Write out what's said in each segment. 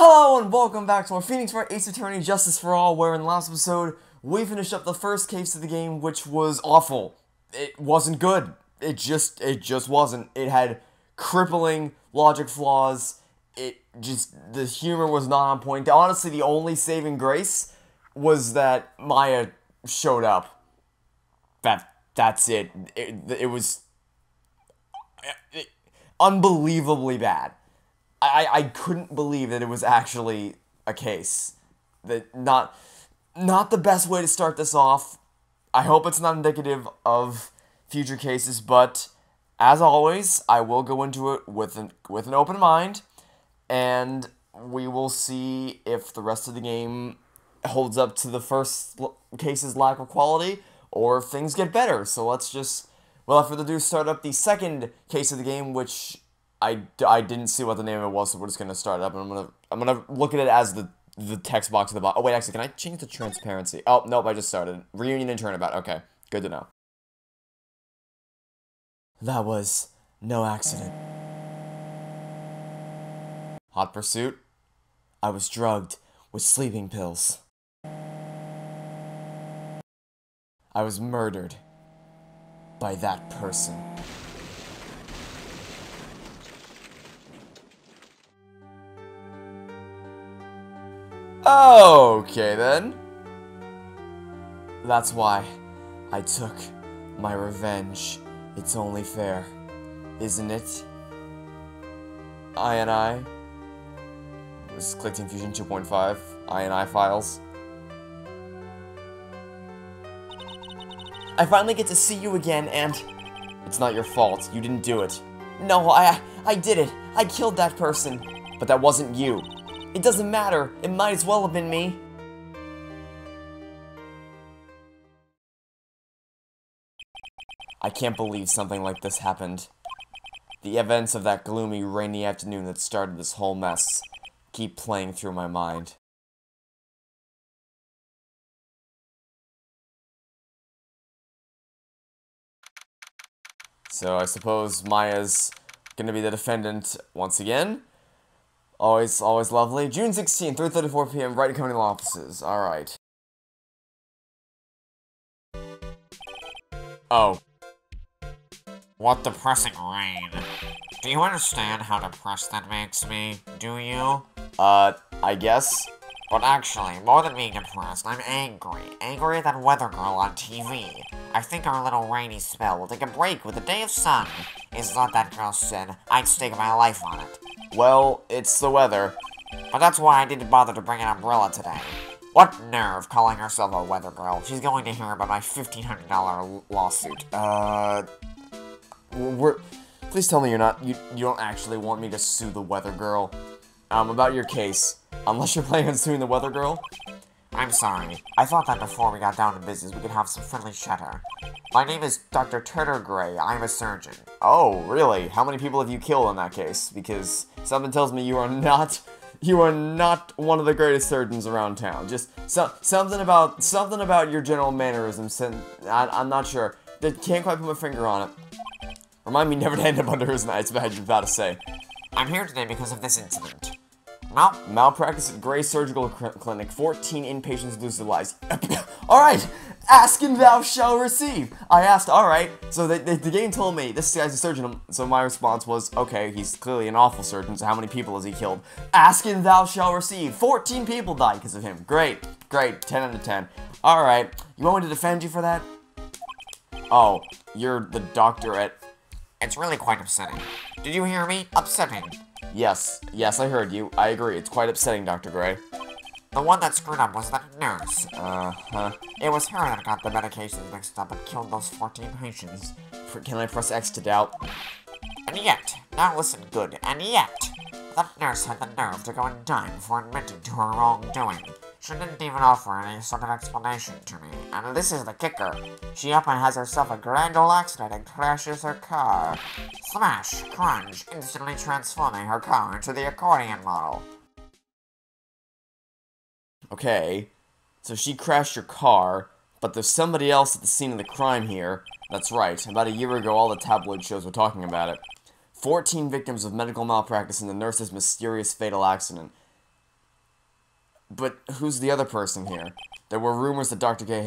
Hello and welcome back to our Phoenix Wright Ace Attorney Justice for All, where in the last episode, we finished up the first case of the game, which was awful. It wasn't good. It just wasn't. It had crippling logic flaws. The humor was not on point. Honestly, the only saving grace was that Maya showed up. That's it. It was unbelievably bad. I couldn't believe that it was actually a case. That not the best way to start this off. I hope it's not indicative of future cases, but as always, I will go into it with an open mind, and we will see if the rest of the game holds up to the first case's lack of quality, or if things get better. So let's just, without further ado, start up the second case of the game, which I didn't see what the name of it was, so we're just gonna start it up, and I'm gonna look at it as the text box at the bottom. Oh wait, actually, can I change the transparency? Oh nope, I just started. Reunion and Turnabout. Okay, good to know. That was no accident. Hot pursuit. I was drugged with sleeping pills. I was murdered by that person. Okay, then. That's why I took my revenge. It's only fair, isn't it? I. This is Click Team Fusion 2.5. I files. I finally get to see you again, and it's not your fault. You didn't do it. No, I did it. I killed that person. But that wasn't you. It doesn't matter. It might as well have been me. I can't believe something like this happened. The events of that gloomy, rainy afternoon that started this whole mess keep playing through my mind. So I suppose Maya's gonna be the defendant once again. Always lovely. June 16th, 3:34 p.m., Wright County Law Offices. Alright. Oh. What depressing rain. Do you understand how depressed that makes me? Do you? I guess. But actually, more than being depressed, I'm angry. Angry at that weather girl on TV. I think our little rainy spell will take a break with a day of sun. Is what that girl said. I'd stake my life on it. Well, it's the weather. But that's why I didn't bother to bring an umbrella today. What nerve calling herself a weather girl? She's going to hear about my $1,500 lawsuit. Please tell me you don't actually want me to sue the weather girl. About your case. Unless you're planning on suing the weather girl? I'm sorry. I thought that before we got down to business, we could have some friendly chatter. My name is Dr. Turner Gray. I'm a surgeon. Oh, really? How many people have you killed in that case? Because something tells me you are not one of the greatest surgeons around town. Just something about your general mannerisms. I'm not sure. Can't quite put my finger on it. Remind me never to end up under his knife. That's what I was about to say. I'm here today because of this incident. Malpractice at Gray Surgical Clinic. 14 inpatients lose their lives. Alright! Ask and thou shalt receive! I asked, alright. So the game told me, this guy's a surgeon, so my response was, okay, he's clearly an awful surgeon, so how many people has he killed? Ask and thou shalt receive! 14 people died because of him. Great. 10 out of 10. Alright. You want me to defend you for that? Oh, you're the doctor at... It's really quite upsetting. Did you hear me? Upsetting. Yes, I heard you. I agree. It's quite upsetting, Dr. Gray. The one that screwed up was that nurse. It was her that got the medications mixed up and killed those 14 patients. Can I press X to doubt? And yet, now listen good, and yet, that nurse had the nerve to go and die before admitting to her wrongdoing. She didn't even offer any sort of explanation to me. And this is the kicker. She up and has herself a grand old accident and crashes her car. Smash, crunch, instantly transforming her car into the accordion model. Okay, so she crashed your car, but there's somebody else at the scene of the crime here. That's right, about a year ago all the tabloid shows were talking about it. 14 victims of medical malpractice in the nurse's mysterious fatal accident. But who's the other person here? There were rumors that Dr. Gray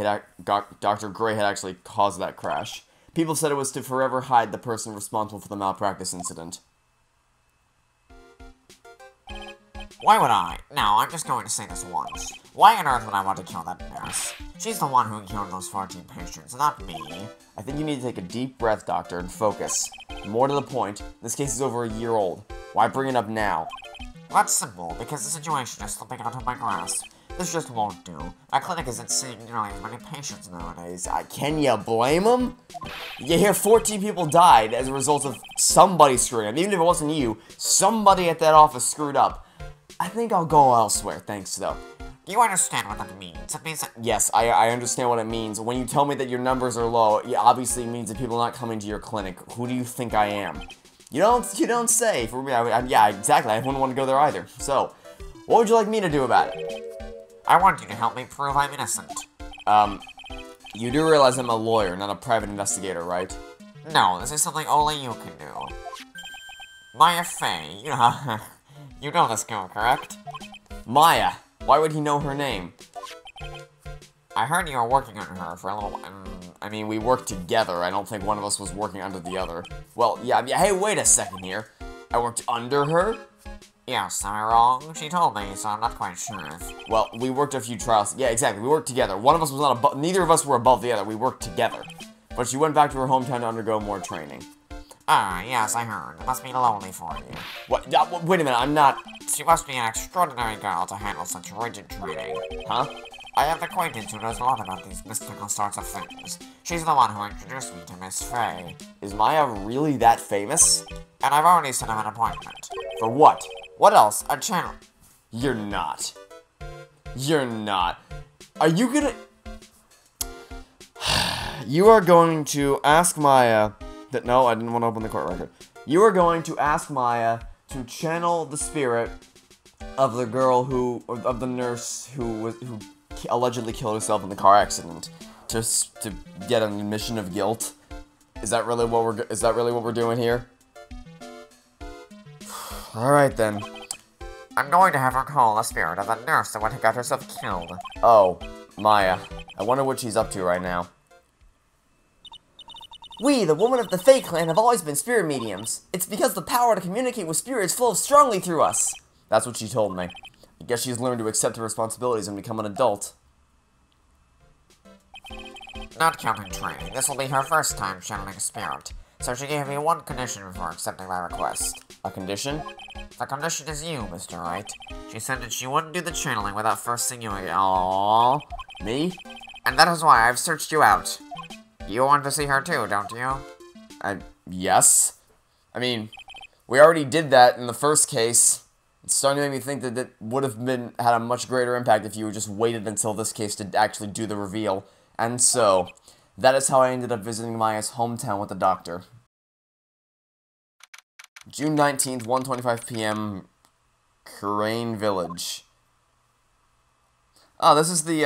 had actually caused that crash. People said it was to forever hide the person responsible for the malpractice incident. Why would I? No, I'm just going to say this once. Why on earth would I want to kill that nurse? She's the one who killed those 14 patients, not me. I think you need to take a deep breath, Doctor, and focus. More to the point, this case is over a year old. Why bring it up now? That's simple, because the situation is slipping out of my grasp. This just won't do. My clinic isn't seeing nearly as many patients nowadays. Can you blame them? You hear 14 people died as a result of somebody screwing up. Even if it wasn't you, somebody at that office screwed up. I think I'll go elsewhere, thanks though. Do you understand what that means? It means that— Yes, I understand what it means. When you tell me that your numbers are low, it obviously means that people are not coming to your clinic. Who do you think I am? You don't say. For me, yeah, exactly. I wouldn't want to go there either. So, what would you like me to do about it? I want you to help me prove I'm innocent. You do realize I'm a lawyer, not a private investigator, right? No, this is something only you can do. Maya Fey, you know this girl, correct? Maya. Why would he know her name? I heard you were working on her for a little while. I mean, we worked together. I don't think one of us was working under the other. Well, yeah, hey, wait a second here. I worked under her? Yes, am I wrong? She told me, so I'm not quite sure if— Well, we worked a few trials. Yeah, exactly. We worked together. One of us was not above— neither of us were above the other. We worked together. But she went back to her hometown to undergo more training. Ah, yes, I heard. It must be lonely for you. What? Wait a minute, I'm not— She must be an extraordinary girl to handle such rigid training. Huh? I have an acquaintance who knows a lot about these mystical sorts of things. She's the one who introduced me to Miss Fey. Is Maya really that famous? And I've already set up an appointment. For what? What else? A channel. You're not. You're not. Are you gonna— You are going to ask Maya— No, I didn't want to open the court record. You are going to ask Maya to channel the spirit of the girl of the nurse who allegedly killed herself in the car accident to get an admission of guilt. Is that really what we're doing here? All right then. I'm going to have her call the spirit of the nurse that got herself killed. Oh, Maya. I wonder what she's up to right now. We, the women of the Fey clan, have always been spirit mediums. It's because the power to communicate with spirits flows strongly through us. That's what she told me. I guess she's learned to accept her responsibilities and become an adult. Not counting training, this will be her first time channeling a spirit. So she gave me one condition before accepting my request. A condition? The condition is you, Mr. Wright. She said that she wouldn't do the channeling without first seeing you again. Aww. Me? And that is why I've searched you out. You want to see her too, don't you? Yes. I mean, we already did that in the first case. It's starting to make me think that it would have had a much greater impact if you just waited until this case to actually do the reveal. And so, that is how I ended up visiting Maya's hometown with the doctor. June 19th, 1:25 p.m., Kurain Village. Oh, this is the,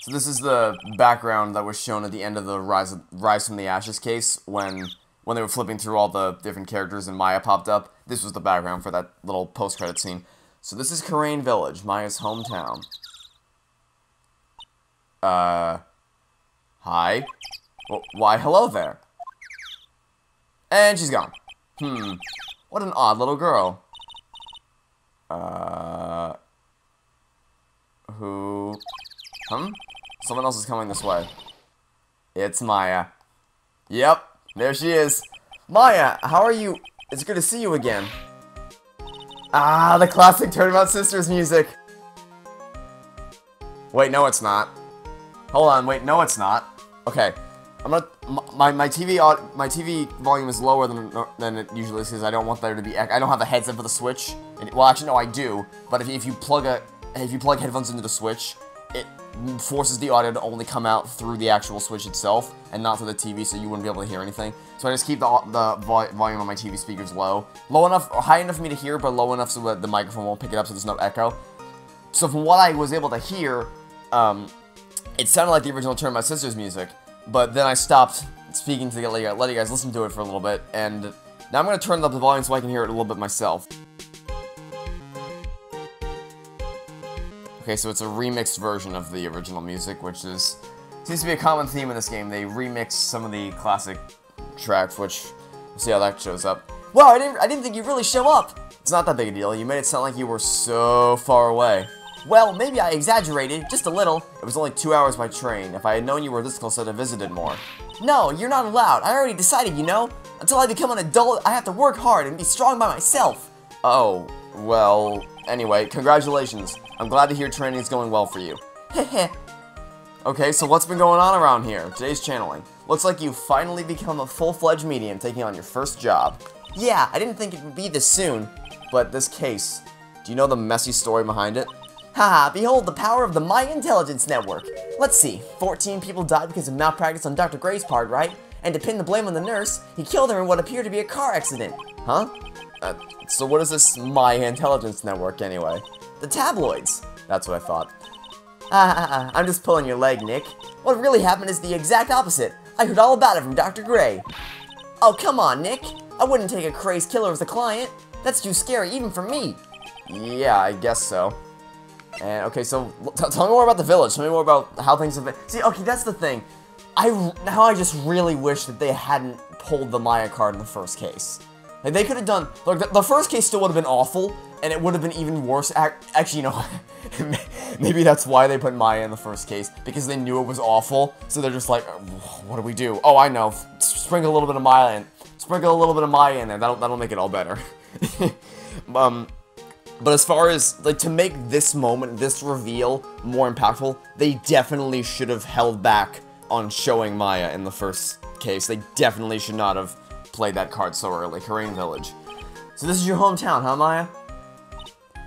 So this is the background that was shown at the end of the Rise from the Ashes case, when they were flipping through all the different characters and Maya popped up. This was the background for that little post-credit scene. So this is Kurain Village, Maya's hometown. Hi? Well, why, hello there. And she's gone. What an odd little girl. Who? Someone else is coming this way. It's Maya. Yep, there she is. Maya, how are you? It's good to see you again. Ah, the classic Turnabout Sisters music. Wait, no it's not. Hold on, wait, no it's not. Okay, I'm gonna, my TV volume is lower than it usually is because I don't want there to be, I don't have a headset for the Switch. Well, actually, no, I do, but if you plug headphones into the Switch, it forces the audio to only come out through the actual Switch itself, and not through the TV, so you wouldn't be able to hear anything. So I just keep the volume on my TV speakers low. Low enough, or high enough for me to hear, but low enough so that the microphone won't pick it up so there's no echo. So from what I was able to hear, it sounded like the original Turnabout Sisters music, but then I stopped speaking to let you guys listen to it for a little bit, and now I'm going to turn up the volume so I can hear it a little bit myself. Okay, so it's a remixed version of the original music, which seems to be a common theme in this game. They remix some of the classic tracks, which we'll see how that shows up. Wow, I didn't think you'd really show up. It's not that big a deal. You made it sound like you were so far away. Well, maybe I exaggerated, just a little. It was only 2 hours by train. If I had known you were this close, I'd have visited more. No, you're not allowed. I already decided, you know? Until I become an adult, I have to work hard and be strong by myself. Oh, well, anyway, congratulations. I'm glad to hear training's going well for you. Heh. Okay, so what's been going on around here? Today's channeling. Looks like you've finally become a full-fledged medium, taking on your first job. Yeah, I didn't think it would be this soon. But this case, do you know the messy story behind it? Haha, behold the power of the Maya Intelligence Network. Let's see, 14 people died because of malpractice on Dr. Gray's part, right? And to pin the blame on the nurse, he killed her in what appeared to be a car accident. Huh? So what is this Maya Intelligence Network anyway? The tabloids. That's what I thought. I'm just pulling your leg, Nick. What really happened is the exact opposite. I heard all about it from Dr. Gray. Oh, come on, Nick. I wouldn't take a crazed killer as a client. That's too scary even for me. Yeah, I guess so. And okay, so tell me more about the village. Tell me more about how things have been. See, okay, that's the thing. Now I just really wish that they hadn't pulled the Maya card in the first case. Like, they could have done, like, the first case still would have been awful, and it would have been even worse. Actually, you know, maybe that's why they put Maya in the first case, because they knew it was awful, so they're just like, what do we do? Oh, I know, sprinkle a little bit of Maya in. Sprinkle a little bit of Maya in there, that'll make it all better. But as far as, like, to make this moment, this reveal more impactful, they definitely should have held back on showing Maya in the first case. They definitely should not have played that card so early. Kurain Village. So this is your hometown, huh, Maya?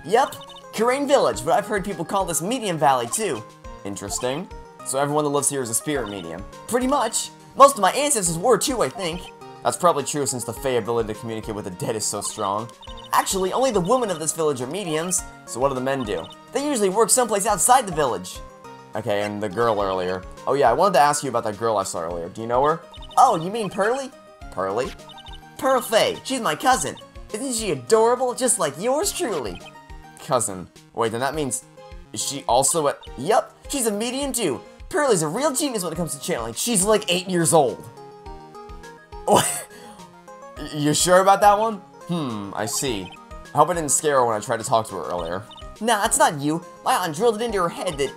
Yep, Kurain Village, but I've heard people call this Medium Valley, too. Interesting. So everyone that lives here is a spirit medium. Pretty much. Most of my ancestors were, too, I think. That's probably true since the Fey ability to communicate with the dead is so strong. Actually, only the women of this village are mediums, so what do the men do? They usually work someplace outside the village. Okay, and the girl earlier. Oh yeah, I wanted to ask you about that girl I saw earlier. Do you know her? Oh, you mean Pearly? Pearly? Pearl Fey. She's my cousin. Isn't she adorable? Just like yours truly. Cousin. Wait, then that means... Is she also a... Yup, she's a medium too. Pearly's a real genius when it comes to channeling. She's like 8 years old. You sure about that one? I see. I hope I didn't scare her when I tried to talk to her earlier. Nah, it's not you. My aunt drilled it into her head that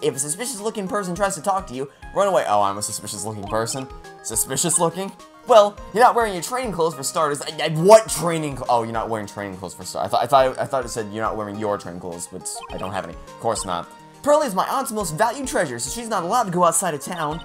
if a suspicious-looking person tries to talk to you, run away. Oh, I'm a suspicious-looking person? Suspicious-looking? Well, you're not wearing your training clothes for starters. What training? Oh, you're not wearing training clothes for starters. I thought it said you're not wearing your training clothes, but I don't have any. Of course not. Pearly is my aunt's most valued treasure, so she's not allowed to go outside of town.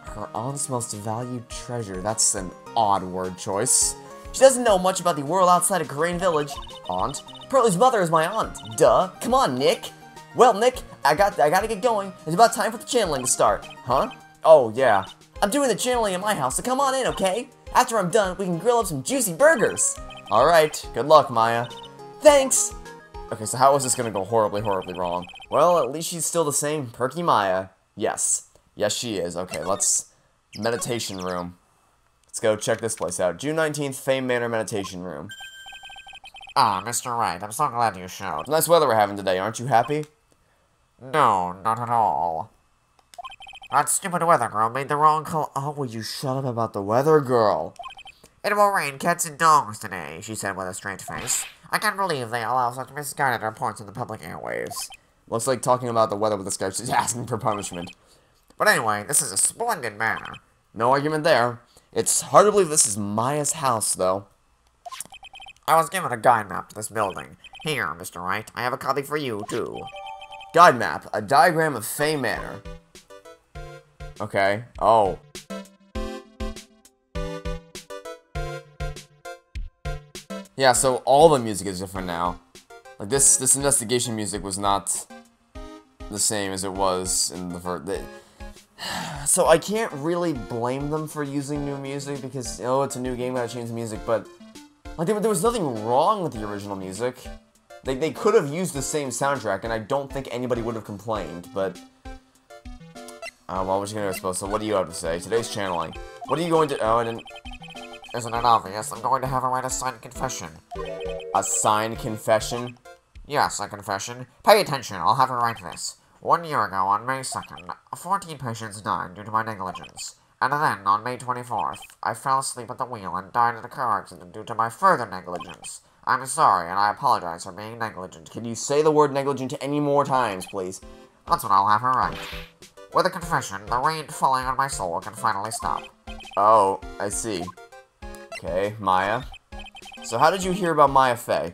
Her aunt's most valued treasure. That's an odd word choice. She doesn't know much about the world outside of Kurain Village. Aunt? Pearly's mother is my aunt. Duh. Come on, Nick. Well, Nick, I gotta get going. It's about time for the channeling to start. Huh? Oh, yeah. I'm doing the channeling in my house, so come on in, okay? After I'm done, we can grill up some juicy burgers. Alright. Good luck, Maya. Thanks. Okay, so how is this gonna go horribly, horribly wrong? Well, at least she's still the same perky Maya. Yes. Yes, she is. Okay, let's... Meditation room. Let's go check this place out. June 19th, Fame Manor Meditation Room. Ah, Mr. Wright, I'm so glad you showed. Nice weather we're having today, aren't you happy? No, not at all. That stupid weather girl made the wrong call. Oh, will you shut up about the weather girl? It will rain cats and dogs today, she said with a straight face. I can't believe they allow such misguided reports in the public airwaves. Looks like talking about the weather with this guy, she's asking for punishment. But anyway, this is a splendid manor. No argument there. It's hard to believe this is Maya's house, though. I was given a guide map to this building. Here, Mr. Wright, I have a copy for you, too. Guide map, a diagram of Fey Manor. Okay. Oh. Yeah, so all the music is different now. Like, this investigation music was not the same as it was in the first... So I can't really blame them for using new music because, oh, it's a new game, gotta change the music, but like there was nothing wrong with the original music. They could have used the same soundtrack, and I don't think anybody would have complained, but... well, we're just gonna go, so what do you have to say? Today's channeling. What are you going to... Oh, I didn't... Isn't it obvious? I'm going to have her write a signed confession. A signed confession? Yes, a confession. Pay attention, I'll have her write this. 1 year ago, on May 2nd, 14 patients died due to my negligence. And then, on May 24th, I fell asleep at the wheel and died in a car accident due to my further negligence. I'm sorry, and I apologize for being negligent. Can you say the word negligent any more times, please? That's what I'll have her write. With a confession, the rain falling on my soul can finally stop. Oh, I see. Okay, Maya. So how did you hear about Maya Fey?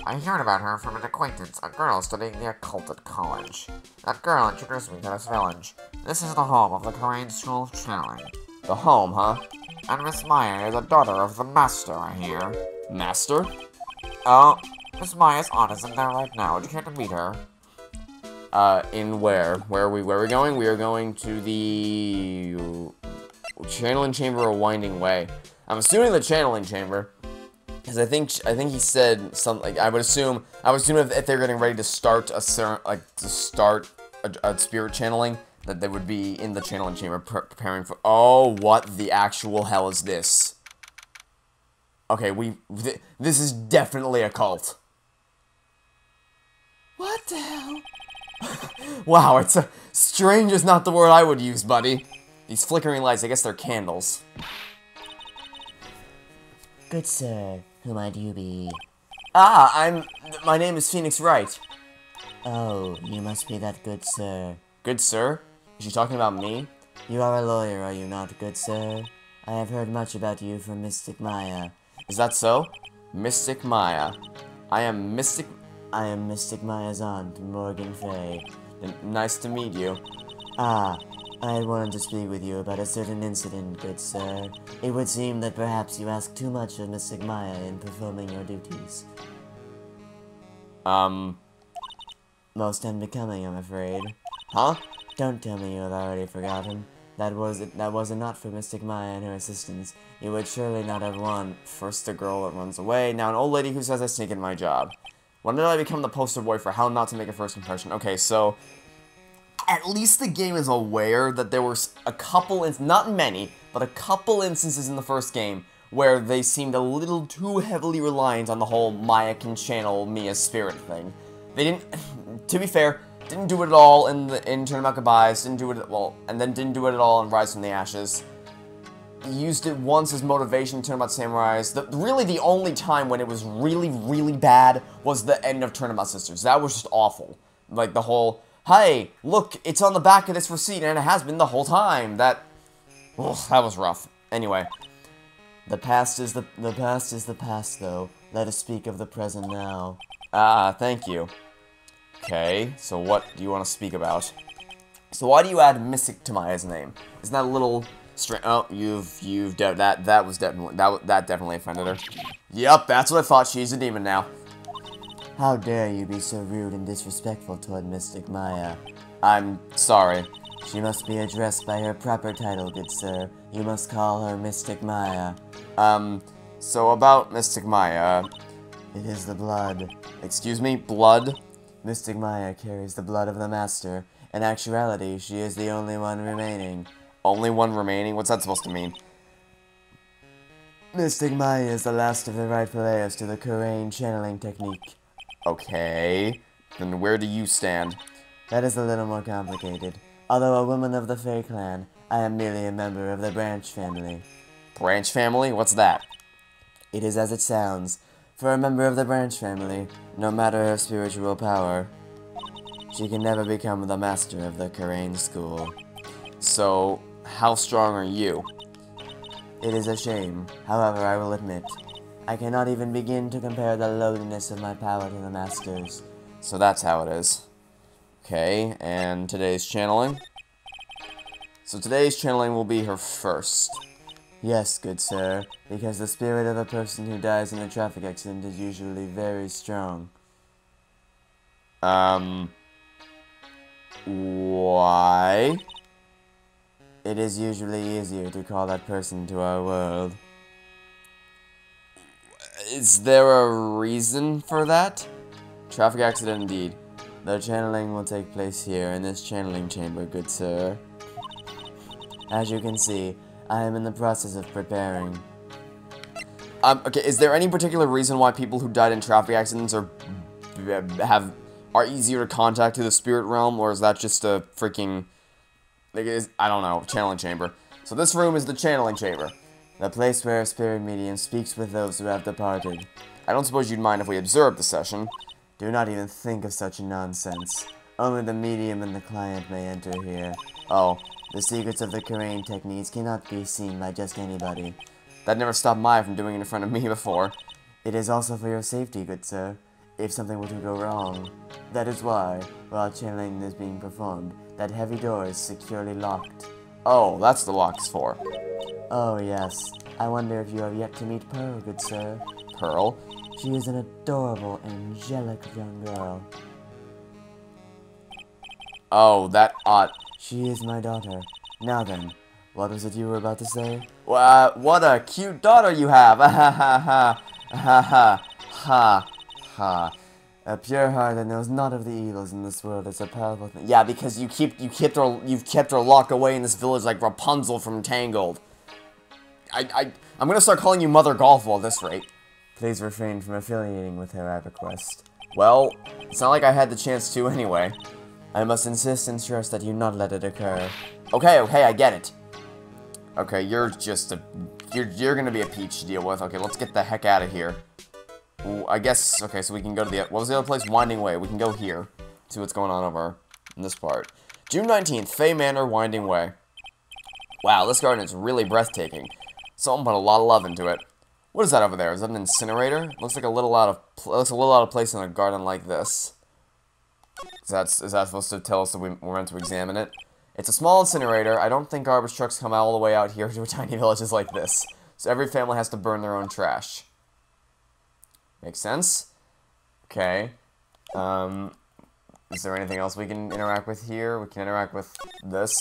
I heard about her from an acquaintance, a girl studying the occult at college. That girl introduced me to this village. This is the home of the Kurain School of Channeling. The home, huh? And Miss Maya is a daughter of the Master, I hear. Master? Oh, Miss Maya's aunt is in there right now. Would you care to meet her? In where? Where are we going? We are going to the channeling chamber or winding way. I'm assuming the channeling chamber. Because I think he said something. Like, I would assume if they're getting ready to start a spirit channeling, that they would be in the channeling chamber preparing for. Oh, what the actual hell is this? Okay, this is definitely a cult. What the hell? Wow, it's strange is not the word I would use, buddy. These flickering lights, I guess they're candles. Good sir, who might you be? Ah, my name is Phoenix Wright. Oh, you must be that good sir. Good sir? Is she talking about me? You are a lawyer, are you not, good sir? I have heard much about you from Mystic Maya. Is that so? Mystic Maya. I am Mystic Maya's aunt, Morgan Fey. Nice to meet you. Ah, I had wanted to speak with you about a certain incident, good sir. It would seem that perhaps you ask too much of Mystic Maya in performing your duties. Most unbecoming, I'm afraid. Huh? Don't tell me you have already forgotten. That was it not for Mystic Maya and her assistants. You would surely not have won. First a girl that runs away, now an old lady who says I sneak in my job. When did I become the poster boy for how not to make a first impression? Okay, so at least the game is aware that there were a couple, not many, but a couple instances in the first game where they seemed a little too heavily reliant on the whole Maya can channel Mia's spirit thing. They didn't, to be fair, didn't do it at all in Turnabout Goodbyes, didn't do it, well, and then didn't do it at all in Rise from the Ashes. Used it once as motivation in Turnabout Samurais. Really the only time when it was really, really bad was the end of Turnabout Sisters. That was just awful. Like the whole, hey, look, it's on the back of this receipt and it has been the whole time. That was rough. Anyway. The past is the past, though. Let us speak of the present now. Ah, thank you. Okay, so what do you want to speak about? So why do you add Mystic to Maya's name? Isn't that a little strange? Oh, that definitely offended her. Yep, that's what I thought. She's a demon now. How dare you be so rude and disrespectful toward Mystic Maya? I'm sorry. She must be addressed by her proper title, good sir. You must call her Mystic Maya. So about Mystic Maya. It is the blood. Excuse me? Blood? Mystic Maya carries the blood of the Master. In actuality, she is the only one remaining. Only one remaining? What's that supposed to mean? Mystic Maya is the last of the rightful heirs to the Kurain channeling technique. Okay. Then where do you stand? That is a little more complicated. Although a woman of the Fey clan, I am merely a member of the Branch family. Branch family? What's that? It is as it sounds. For a member of the Branch family, no matter her spiritual power, she can never become the master of the Kurain school. So, how strong are you? It is a shame. However, I will admit, I cannot even begin to compare the lowliness of my power to the Master's. So that's how it is. Okay, and today's channeling? So today's channeling will be her first. Yes, good sir, because the spirit of a person who dies in a traffic accident is usually very strong. Why? It is usually easier to call that person to our world. Is there a reason for that? Traffic accident indeed. The channeling will take place here in this channeling chamber, good sir. As you can see, I am in the process of preparing. Okay, is there any particular reason why people who died in traffic accidents are are easier to contact to the spirit realm, or is that just a freaking, I don't know, channeling chamber? So this room is the channeling chamber. The place where a spirit medium speaks with those who have departed. I don't suppose you'd mind if we observed the session. Do not even think of such nonsense. Only the medium and the client may enter here. Oh, The secrets of the Kurain techniques cannot be seen by just anybody. that never stopped Maya from doing it in front of me before. It is also for your safety, good sir, if something were to go wrong. That is why, while channeling is being performed, that heavy door is securely locked. Oh, that's the lock's for. Oh yes, I wonder if you have yet to meet Pearl, good sir. Pearl? She is an adorable, angelic young girl. Oh, that ought... She is my daughter. Now then, what was it you were about to say? What a cute daughter you have! Ha ha ha ha ha ha ha. A pure heart that knows not of the evils in this world is a powerful thing. Yeah, because you've kept her locked away in this village like Rapunzel from Tangled. I'm gonna start calling you Mother Golfwell at this rate. Please refrain from affiliating with her, I request. Well, it's not like I had the chance to anyway. I must insist and stress that you not let it occur. Okay, I get it. Okay, you're you're gonna be a peach to deal with. Okay, let's get the heck out of here. Ooh, I guess, okay, so we can go to the, what was the other place? Winding Way. We can go here. See what's going on over in this part. June 19th, Fey Manor, Winding Way. Wow, this garden is really breathtaking. Someone put a lot of love into it. What is that over there? Is that an incinerator? Looks like a little out of place in a garden like this. Is that supposed to tell us that we're meant to examine it? It's a small incinerator. I don't think garbage trucks come all the way out here to tiny villages like this. So every family has to burn their own trash. Makes sense? Okay. Is there anything else we can interact with here? We can interact with this.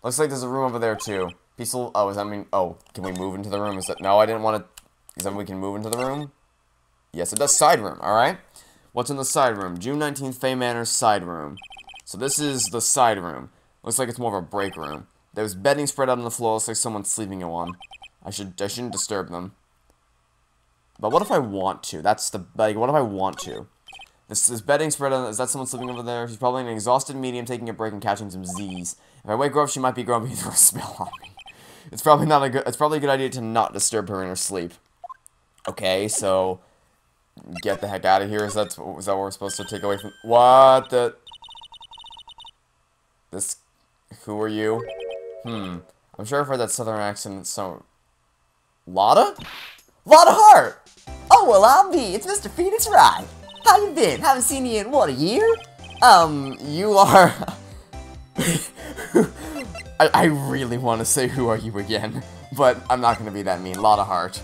Looks like there's a room over there too. Peaceful. Oh, does that mean? Oh, can we move into the room? Is that? No, I didn't want to. Is that we can move into the room? Yes, it does. Side room. All right. What's in the side room? June 19th, Fey Manor's side room. So this is the side room. Looks like it's more of a break room. There's bedding spread out on the floor. Looks like someone's sleeping in one. I shouldn't disturb them. But what if I want to? That's the, like, what if I want to? This bedding spread on, is that someone sleeping over there? She's probably an exhausted medium taking a break and catching some Z's. If I wake her up, she might be grumpy through a spell on me. It's probably a good idea to not disturb her in her sleep. Okay, so get the heck out of here. Is that what we're supposed to take away from? What the? This? Who are you? I'm sure I've heard that southern accent. So, Lotta? Lotta Hart! Oh, well, I'll be. It's Mr. Phoenix Wright. How you been? Haven't seen you in, what, a year? You are... I really want to say who are you again, but I'm not going to be that mean. Lotta Hart.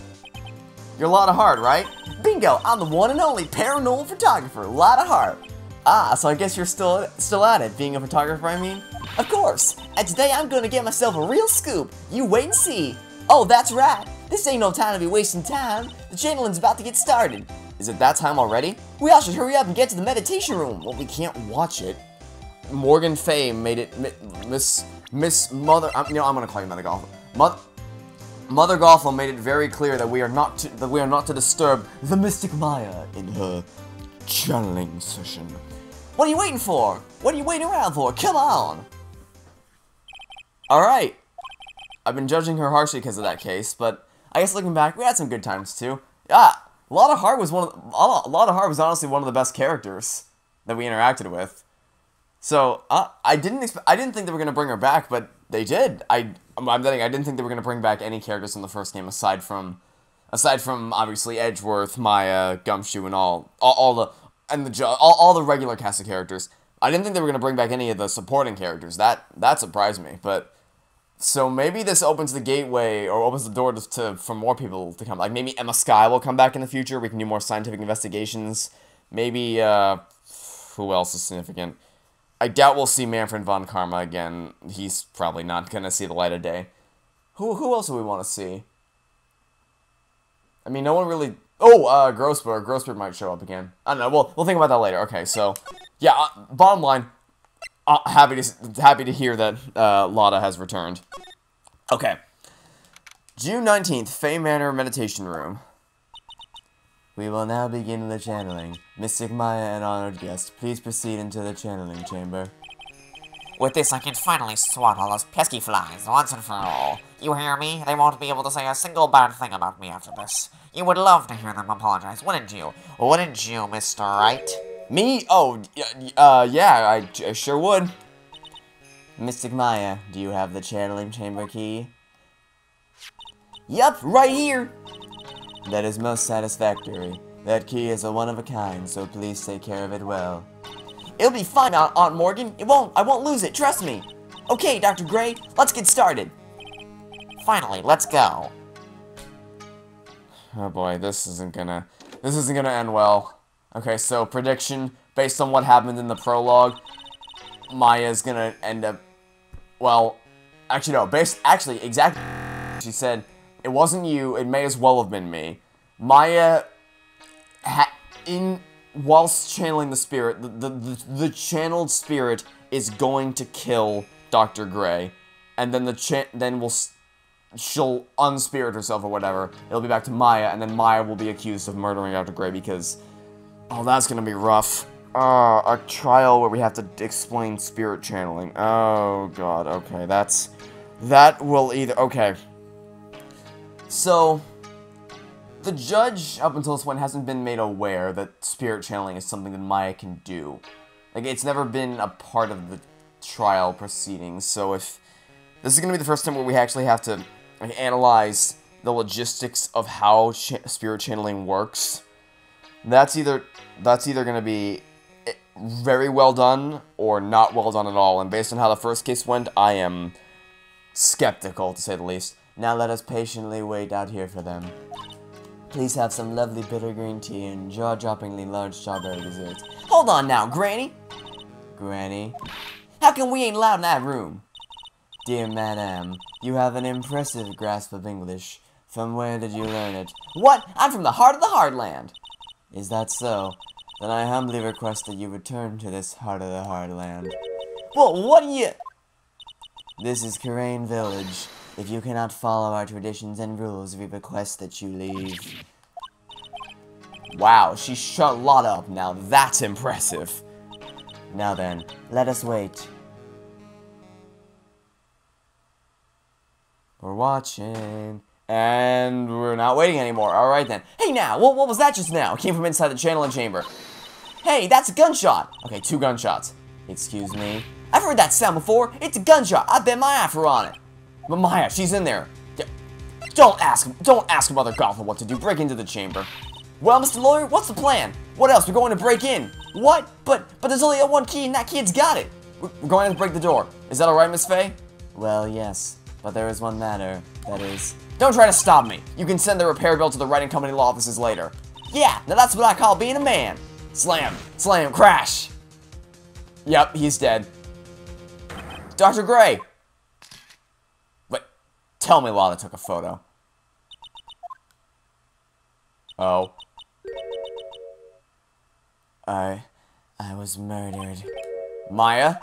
You're Lotta Hart, right? Bingo, I'm the one and only paranormal photographer, Lotta Hart. Ah, so I guess you're still at it, being a photographer, I mean? Of course, and today I'm gonna get myself a real scoop. You wait and see. Oh, that's right. This ain't no time to be wasting time. The channeling's about to get started. Is it that time already? We all should hurry up and get to the meditation room. Well, we can't watch it. Morgan Fey made it, Miss Mother, I'm gonna call you Mother Golfwell. Mother Golfwell made it very clear that we are not to disturb the Mystic Maya in her channeling session. What are you waiting for? What are you waiting around for? Come on! Alright. I've been judging her harshly because of that case, but I guess looking back, we had some good times too. Yeah, Lotta Hart was honestly one of the best characters that we interacted with. So I didn't think they were gonna bring her back, but they did. I didn't think they were gonna bring back any characters in the first game aside from obviously Edgeworth, Maya, Gumshoe, and all the regular cast of characters. I didn't think they were gonna bring back any of the supporting characters. That surprised me, but. So maybe this opens the gateway, or opens the door for more people to come. Like, maybe Emma Skye will come back in the future. We can do more scientific investigations. Maybe, who else is significant? I doubt we'll see Manfred von Karma again. He's probably not gonna see the light of day. Who else do we want to see? I mean, no one really... Oh, Grossberg. Grossberg might show up again. I don't know. We'll think about that later. Okay, so... Yeah, bottom line... happy to hear that Lotta has returned. Okay. June 19th, Fey Manor Meditation Room. We will now begin the channeling. Mystic Maya and honored guest, please proceed into the channeling chamber. With this, I can finally swat all those pesky flies once and for all. You hear me? They won't be able to say a single bad thing about me after this. You would love to hear them apologize, wouldn't you? Wouldn't you, Mr. Wright? Me? Oh, yeah, I sure would. Mystic Maya, do you have the channeling chamber key? Yup, right here. That is most satisfactory. That key is a one-of-a-kind, so please take care of it well. It'll be fine, Aunt Morgan. I won't lose it, trust me. Okay, Dr. Gray, let's get started. Finally, let's go. Oh boy, this isn't gonna end well. Okay, so prediction, based on what happened in the prologue, Maya's gonna end up, well, actually no, exactly, she said, it wasn't you, it may as well have been me. Maya, whilst channeling the spirit, the channeled spirit is going to kill Dr. Gray, and then she'll unspirit herself or whatever. It'll be back to Maya, and then Maya will be accused of murdering Dr. Gray because, oh, that's gonna be rough. A trial where we have to explain spirit channeling. Oh god, okay, that will either, okay. So, the judge, up until this point, hasn't been made aware that spirit channeling is something that Maya can do. Like, it's never been a part of the trial proceedings, so if this is going to be the first time where we actually have to analyze the logistics of how spirit channeling works, that's either going to be very well done or not well done at all, and based on how the first case went, I am skeptical, to say the least. Now let us patiently wait out here for them. Please have some lovely bitter green tea and jaw-droppingly large strawberry desserts. Hold on now, Granny! Granny? How come we ain't allowed in that room? Dear Madame, you have an impressive grasp of English. From where did you learn it? What? I'm from the heart of the Heartland! Is that so? Then I humbly request that you return to this heart of the Heartland. Well, what do you... This is Kurain Village. If you cannot follow our traditions and rules, we request that you leave. Wow, she shut Lotta up now. That's impressive. Now then, let us wait. We're watching. And we're not waiting anymore. Alright then. Hey now, what was that just now? It came from inside the channeling chamber. Hey, that's a gunshot. Okay, 2 gunshots. Excuse me? I've heard that sound before. It's a gunshot. I bet my afro on it. But Maya, she's in there. Don't ask Mother Gothel what to do. Break into the chamber. Well, Mr. Lawyer, what's the plan? What else? We're going to break in. What? But there's only one key and that kid's got it. We're going to break the door. Is that alright, Miss Fey? Well, yes. But there is one matter. That is... Don't try to stop me. You can send the repair bill to the writing company law offices later. Yeah, now that's what I call being a man. Slam. Slam. Crash. Yep, he's dead. Dr. Gray. Wait. Tell me Lotta took a photo. Oh. I was murdered. Maya?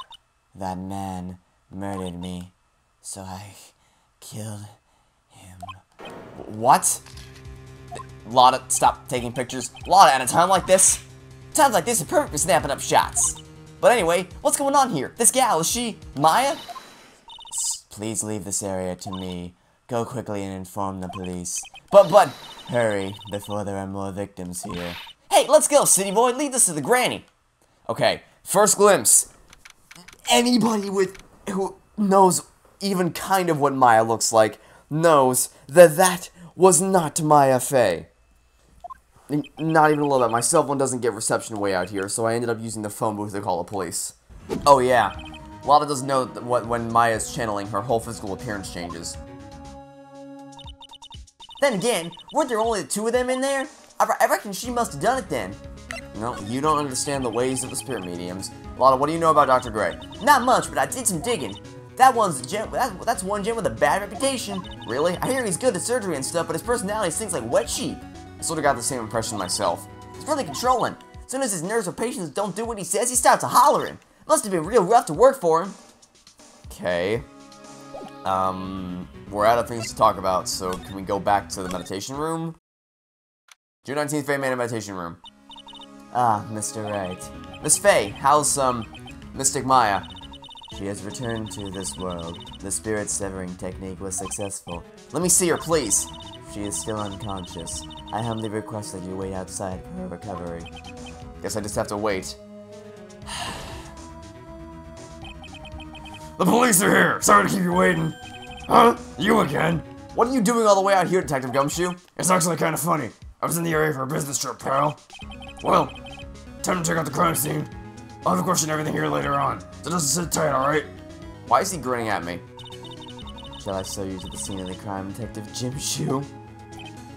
That man murdered me. So I killed him. What? Lotta, stop taking pictures. Lotta, at a time like this? Times like this are perfect for snapping up shots. But anyway, what's going on here? This gal, is she Maya? Please leave this area to me. Go quickly and inform the police. But... Hurry, before there are more victims here. Hey, let's go, city boy. Lead this to the granny. Okay, first glimpse. Anybody who knows even kind of what Maya looks like knows that was not Maya Fey. Not even a little bit. My cell phone doesn't get reception way out here, so I ended up using the phone booth to call the police. Oh yeah, Lotta doesn't know that when Maya's channeling, her whole physical appearance changes. Then again, weren't there only the 2 of them in there? I reckon she must have done it then. No, you don't understand the ways of the spirit mediums. Lotta, what do you know about Dr. Gray? Not much, but I did some digging. That's one gem with a bad reputation. Really? I hear he's good at surgery and stuff, but his personality stinks like wet sheep. I sort of got the same impression myself. He's really controlling. As soon as his nerves or patients don't do what he says, he starts hollering. Must have been real rough to work for him. Okay. We're out of things to talk about, so can we go back to the meditation room? June 19th, Fey Manor Meditation Room. Ah, Mr. Wright. Miss Fey, how's, Mystic Maya? She has returned to this world. The spirit severing technique was successful. Let me see her, please. She is still unconscious. I humbly request that you wait outside for her recovery. Guess I just have to wait. The police are here! Sorry to keep you waiting. Huh? You again? What are you doing all the way out here, Detective Gumshoe? It's actually kind of funny. I was in the area for a business trip, pal. Well, time to check out the crime scene. I'll have to question everything here later on, so just sit tight, alright? Why is he grinning at me? Shall I show you to the scene of the crime, Detective Jim Shoe?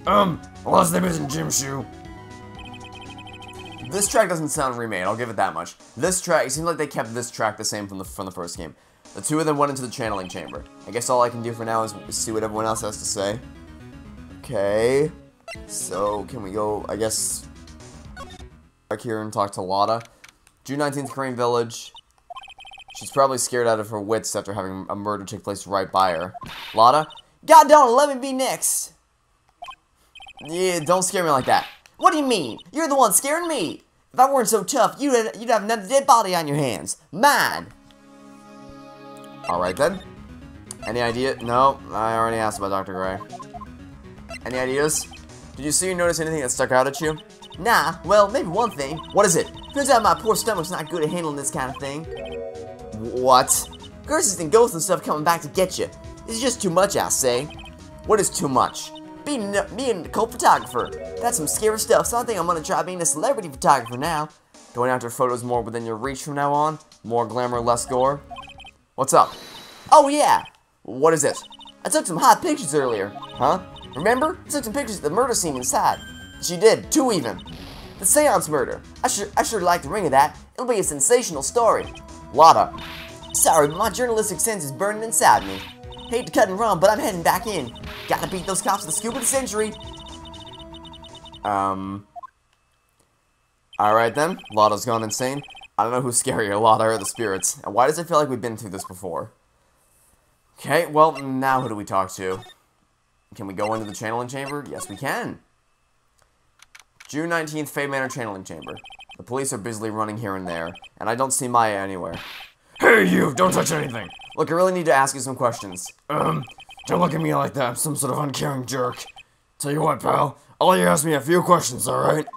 The last name isn't Jim Shoe. This track doesn't sound remade, I'll give it that much. This track, it seems like they kept this track the same from the first game. The two of them went into the channeling chamber. I guess all I can do for now is see what everyone else has to say. Okay. So, can we go, I guess, back here and talk to Lotta? June 19th, Kurain Village. She's probably scared out of her wits after having a murder take place right by her. Lotta? God don't let me be next. Yeah, don't scare me like that. What do you mean? You're the one scaring me. If I weren't so tough, you'd have another dead body on your hands. Mine. Alright then. Any idea? No, I already asked about Dr. Gray. Any ideas? Did you see or notice anything that stuck out at you? Nah, well, maybe one thing. What is it? Turns out my poor stomach's not good at handling this kind of thing. What? Curses and ghosts and stuff coming back to get you. It's just too much, I say. What is too much? Being a cult photographer. That's some scary stuff, so I think I'm gonna try being a celebrity photographer now. Going after photos more within your reach from now on? More glamour, less gore? What's up? Oh yeah! What is it? I took some hot pictures earlier. Huh? Remember? I took some pictures of the murder scene inside. She did, 2 even. The seance murder. I sure like the ring of that. It'll be a sensational story. Lotta. Sorry, but my journalistic sense is burning inside me. Hate to cut and run, but I'm heading back in. Gotta beat those cops with the scoop of the century. Alright then. Lotta's gone insane. I don't know who's scarier, Lotta or the spirits. And why does it feel like we've been through this before? Okay, well, now who do we talk to? Can we go into the channeling chamber? Yes, we can. June 19th, Fey Manor Channeling Chamber. The police are busily running here and there, and I don't see Maya anywhere. Hey, you! Don't touch anything! Look, I really need to ask you some questions. Don't look at me like that. I'm some sort of uncaring jerk. Tell you what, pal. I'll let you ask me a few questions, alright?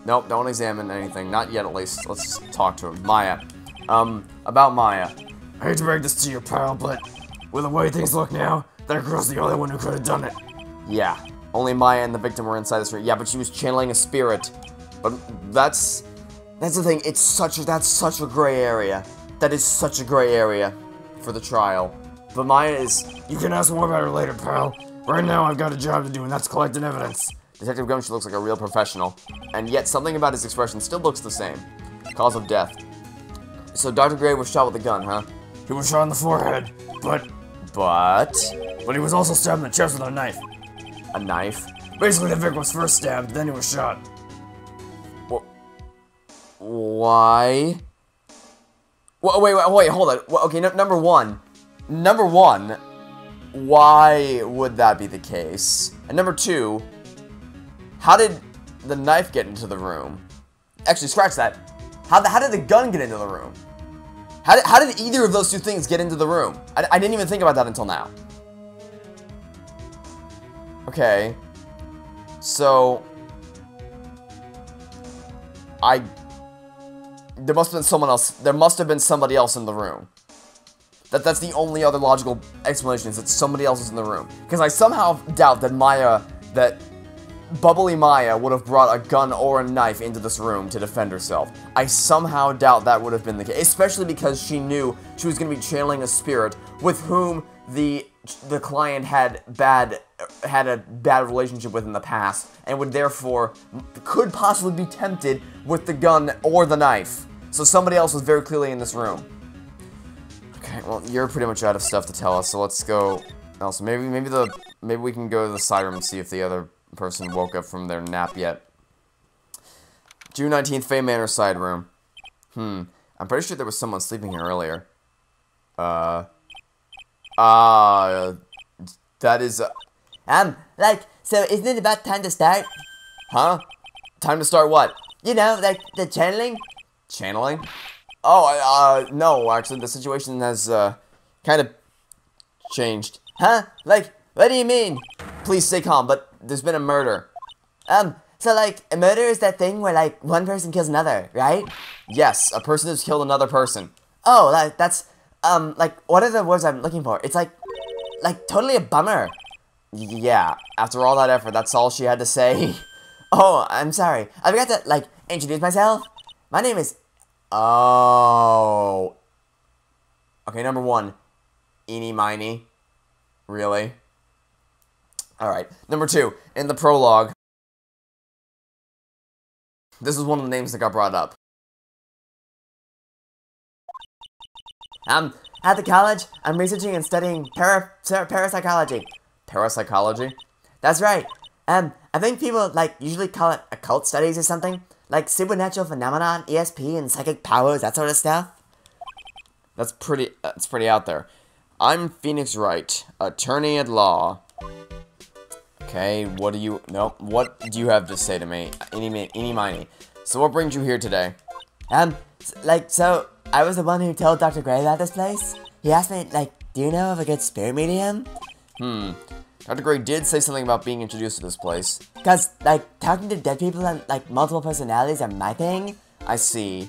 Nope, don't examine anything. Not yet, at least. Let's just talk to him. Maya. About Maya. I hate to break this to you, pal, but with the way things look now, that girl's the only one who could have done it. Yeah. Only Maya and the victim were inside this room. Yeah, but she was channeling a spirit. But that's the thing. That's such a gray area. That is such a gray area for the trial. But Maya is... You can ask more about her later, pal. Right now, I've got a job to do, and that's collecting evidence. Detective Gumshoe looks like a real professional. And yet, something about his expression still looks the same. Cause of death. So, Dr. Gray was shot with a gun, huh? He was shot in the forehead, but he was also stabbed in the chest with a knife. A knife? Basically, the victim was first stabbed, then he was shot. Why? Wait, hold on. Okay, number one, why would that be the case? And number two, how did the knife get into the room? Actually, scratch that. How did the gun get into the room? How did either of those two things get into the room? I didn't even think about that until now. Okay. So... There must have been someone else. There must have been somebody else in the room. That's the only other logical explanation, is that somebody else is in the room. Because I somehow doubt that Bubbly Maya would have brought a gun or a knife into this room to defend herself. I somehow doubt that would have been the case, especially because she knew she was going to be channeling a spirit with whom the client had a bad relationship with in the past, and would therefore could possibly be tempted with the gun or the knife. So somebody else was very clearly in this room. Okay, well, you're pretty much out of stuff to tell us, so let's go. Also, maybe we can go to the side room and see if the other person woke up from their nap yet. June 19th, Fey Manor side room. I'm pretty sure there was someone sleeping here earlier. So isn't it about time to start? Huh? Time to start what? You know, like the channeling? Channeling? Oh, no, actually, the situation has, kind of changed. Huh? Like, what do you mean? Please stay calm, but there's been a murder. So like, a murder is that thing where like one person kills another, right? Yes, a person has killed another person. Oh, that's, like, what are the words I'm looking for? It's like totally a bummer. Yeah, after all that effort, that's all she had to say. Oh, I'm sorry. I forgot to, like, introduce myself. My name is... Oh. Okay, number one. Eeny miny. Really? Alright. Number two, in the prologue, this is one of the names that got brought up. At the college, I'm researching and studying parapsychology. Parapsychology? That's right. I think people, like, usually call it occult studies or something. Like supernatural phenomenon, ESP, and psychic powers, that sort of stuff. That's pretty out there. I'm Phoenix Wright, attorney at law. Okay, what do you have to say to me? Eeny miny. So what brings you here today? So, I was the one who told Dr. Gray about this place. He asked me, like, do you know of a good spirit medium? Dr. Gray did say something about being introduced to this place. Cause, like, talking to dead people and, like, multiple personalities are my thing. I see.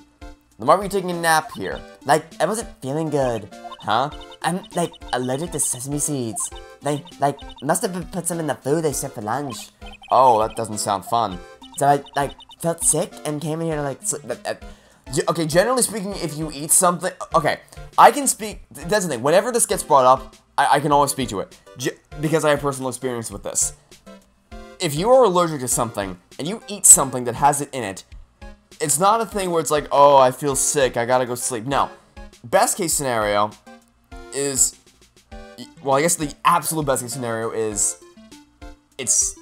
Then why were you taking a nap here? Like, I wasn't feeling good. Huh? I'm, like, allergic to sesame seeds. They, like, must have put some in the food they served for lunch. Oh, that doesn't sound fun. So I, like, felt sick and came in here to, like, sleep. Okay, generally speaking, if you eat something... Okay, I can speak... That's the thing. Whenever this gets brought up, I can always speak to it. Because I have personal experience with this. If you are allergic to something, and you eat something that has it in it, it's not a thing where it's like, oh, I feel sick, I gotta go sleep. No. Best case scenario is... Well, I guess the absolute best case scenario is... It's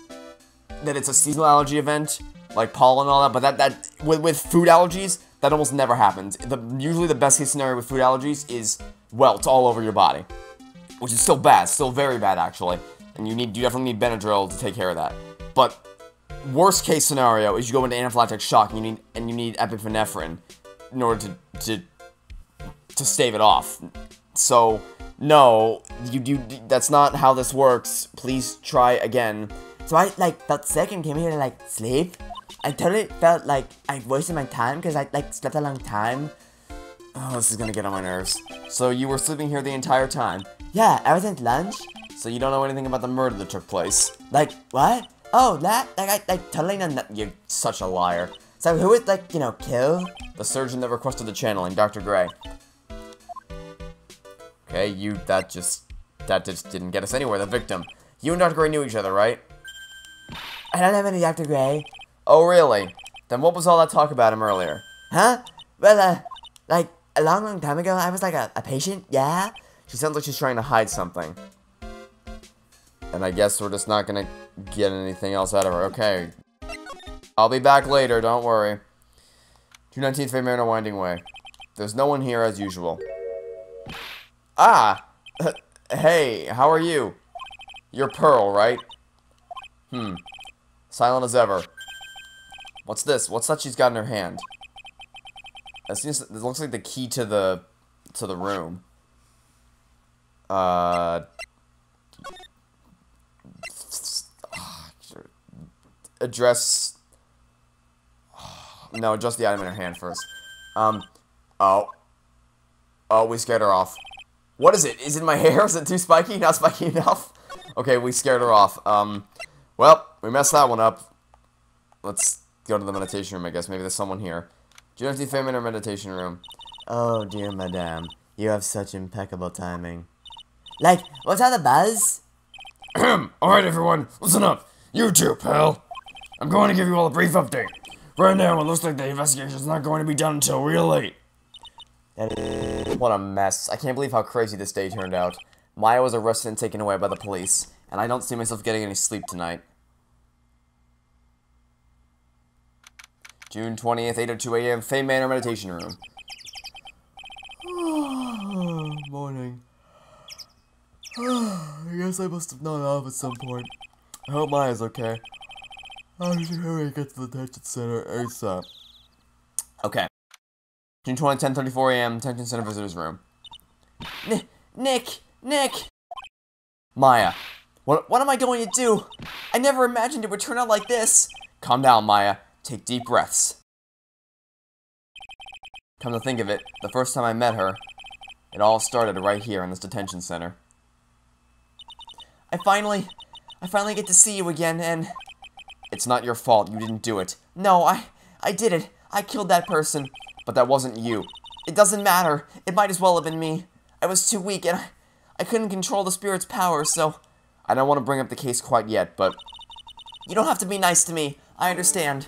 a seasonal allergy event, like pollen and all that, but with food allergies... That almost never happens. Usually the best case scenario with food allergies is welts all over your body. Which is still bad, still very bad actually. And you definitely need Benadryl to take care of that. But worst case scenario is you go into anaphylactic shock and you need epinephrine in order to stave it off. So no, that's not how this works. Please try again. So I, like, felt sick and came here to, like, sleep. I totally felt like I wasted my time because I, like, slept a long time. Oh, this is gonna get on my nerves. So you were sleeping here the entire time? Yeah, ever since lunch. So you don't know anything about the murder that took place? Like, what? Oh, that? Like, I totally know You're such a liar. So who was, like, you know, killed? The surgeon that requested the channeling, Dr. Gray. Okay, that just didn't get us anywhere, the victim. You and Dr. Gray knew each other, right? I don't have any Dr. Gray. Oh, really? Then what was all that talk about him earlier? Huh? Well, like, a long time ago, I was, like, a patient, yeah? She sounds like she's trying to hide something. And I guess we're just not gonna get anything else out of her. Okay. I'll be back later, don't worry. 219th Fay Mariner Winding Way. There's no one here as usual. Ah! Hey, how are you? You're Pearl, right? Silent as ever. What's this? What's that she's got in her hand? This looks like the key to the room. Address... No, adjust the item in her hand first. Oh, we scared her off. What is it? Is it my hair? Is it too spiky? Not spiky enough? Okay, we scared her off. Well, we messed that one up. Let's go to the meditation room, I guess. Maybe there's someone here. Do you have to fame in our meditation room? Oh, dear madame. You have such impeccable timing. Like, what's all the buzz? Alright everyone, listen up. You too, pal. I'm going to give you all a brief update. Right now, it looks like the investigation's not going to be done until real late. What a mess. I can't believe how crazy this day turned out. Maya was arrested and taken away by the police, and I don't see myself getting any sleep tonight. June 20th, 8:02 a.m., Fame Manor Meditation Room. Morning. I guess I must have nodded off at some point. I hope Maya's okay. I should hurry and get to the detention center ASAP. Okay. June 20, 10:34 a.m., detention center visitor's room. Nick! Maya. What am I going to do? I never imagined it would turn out like this. Calm down, Maya. Take deep breaths. Come to think of it, the first time I met her, it all started right here in this detention center. I finally get to see you again, and... It's not your fault, you didn't do it. No, I did it. I killed that person. But that wasn't you. It doesn't matter. It might as well have been me. I was too weak, and I couldn't control the spirit's power, so... I don't want to bring up the case quite yet, but... You don't have to be nice to me. I understand.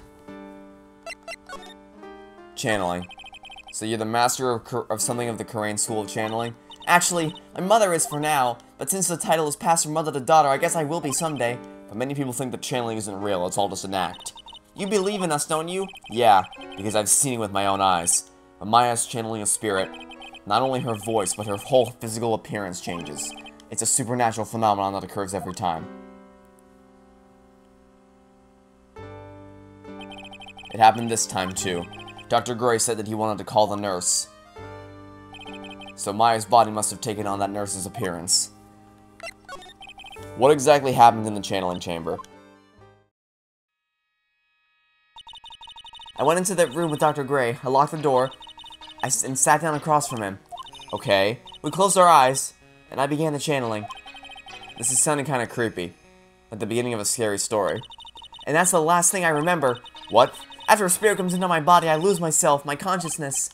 Channeling. So you're the master of something of the Kurain School of Channeling? Actually, my mother is for now, but since the title is passed from mother to daughter, I guess I will be someday. But many people think that channeling isn't real, it's all just an act. You believe in us, don't you? Yeah, because I've seen it with my own eyes. When Maya's channeling a spirit, not only her voice, but her whole physical appearance changes. It's a supernatural phenomenon that occurs every time. It happened this time, too. Dr. Gray said that he wanted to call the nurse. So Maya's body must have taken on that nurse's appearance. What exactly happened in the channeling chamber? I went into that room with Dr. Gray, I locked the door, and sat down across from him. Okay. We closed our eyes, and I began the channeling. This is sounding kind of creepy. At the beginning of a scary story. And that's the last thing I remember. What? After a spirit comes into my body, I lose myself, my consciousness.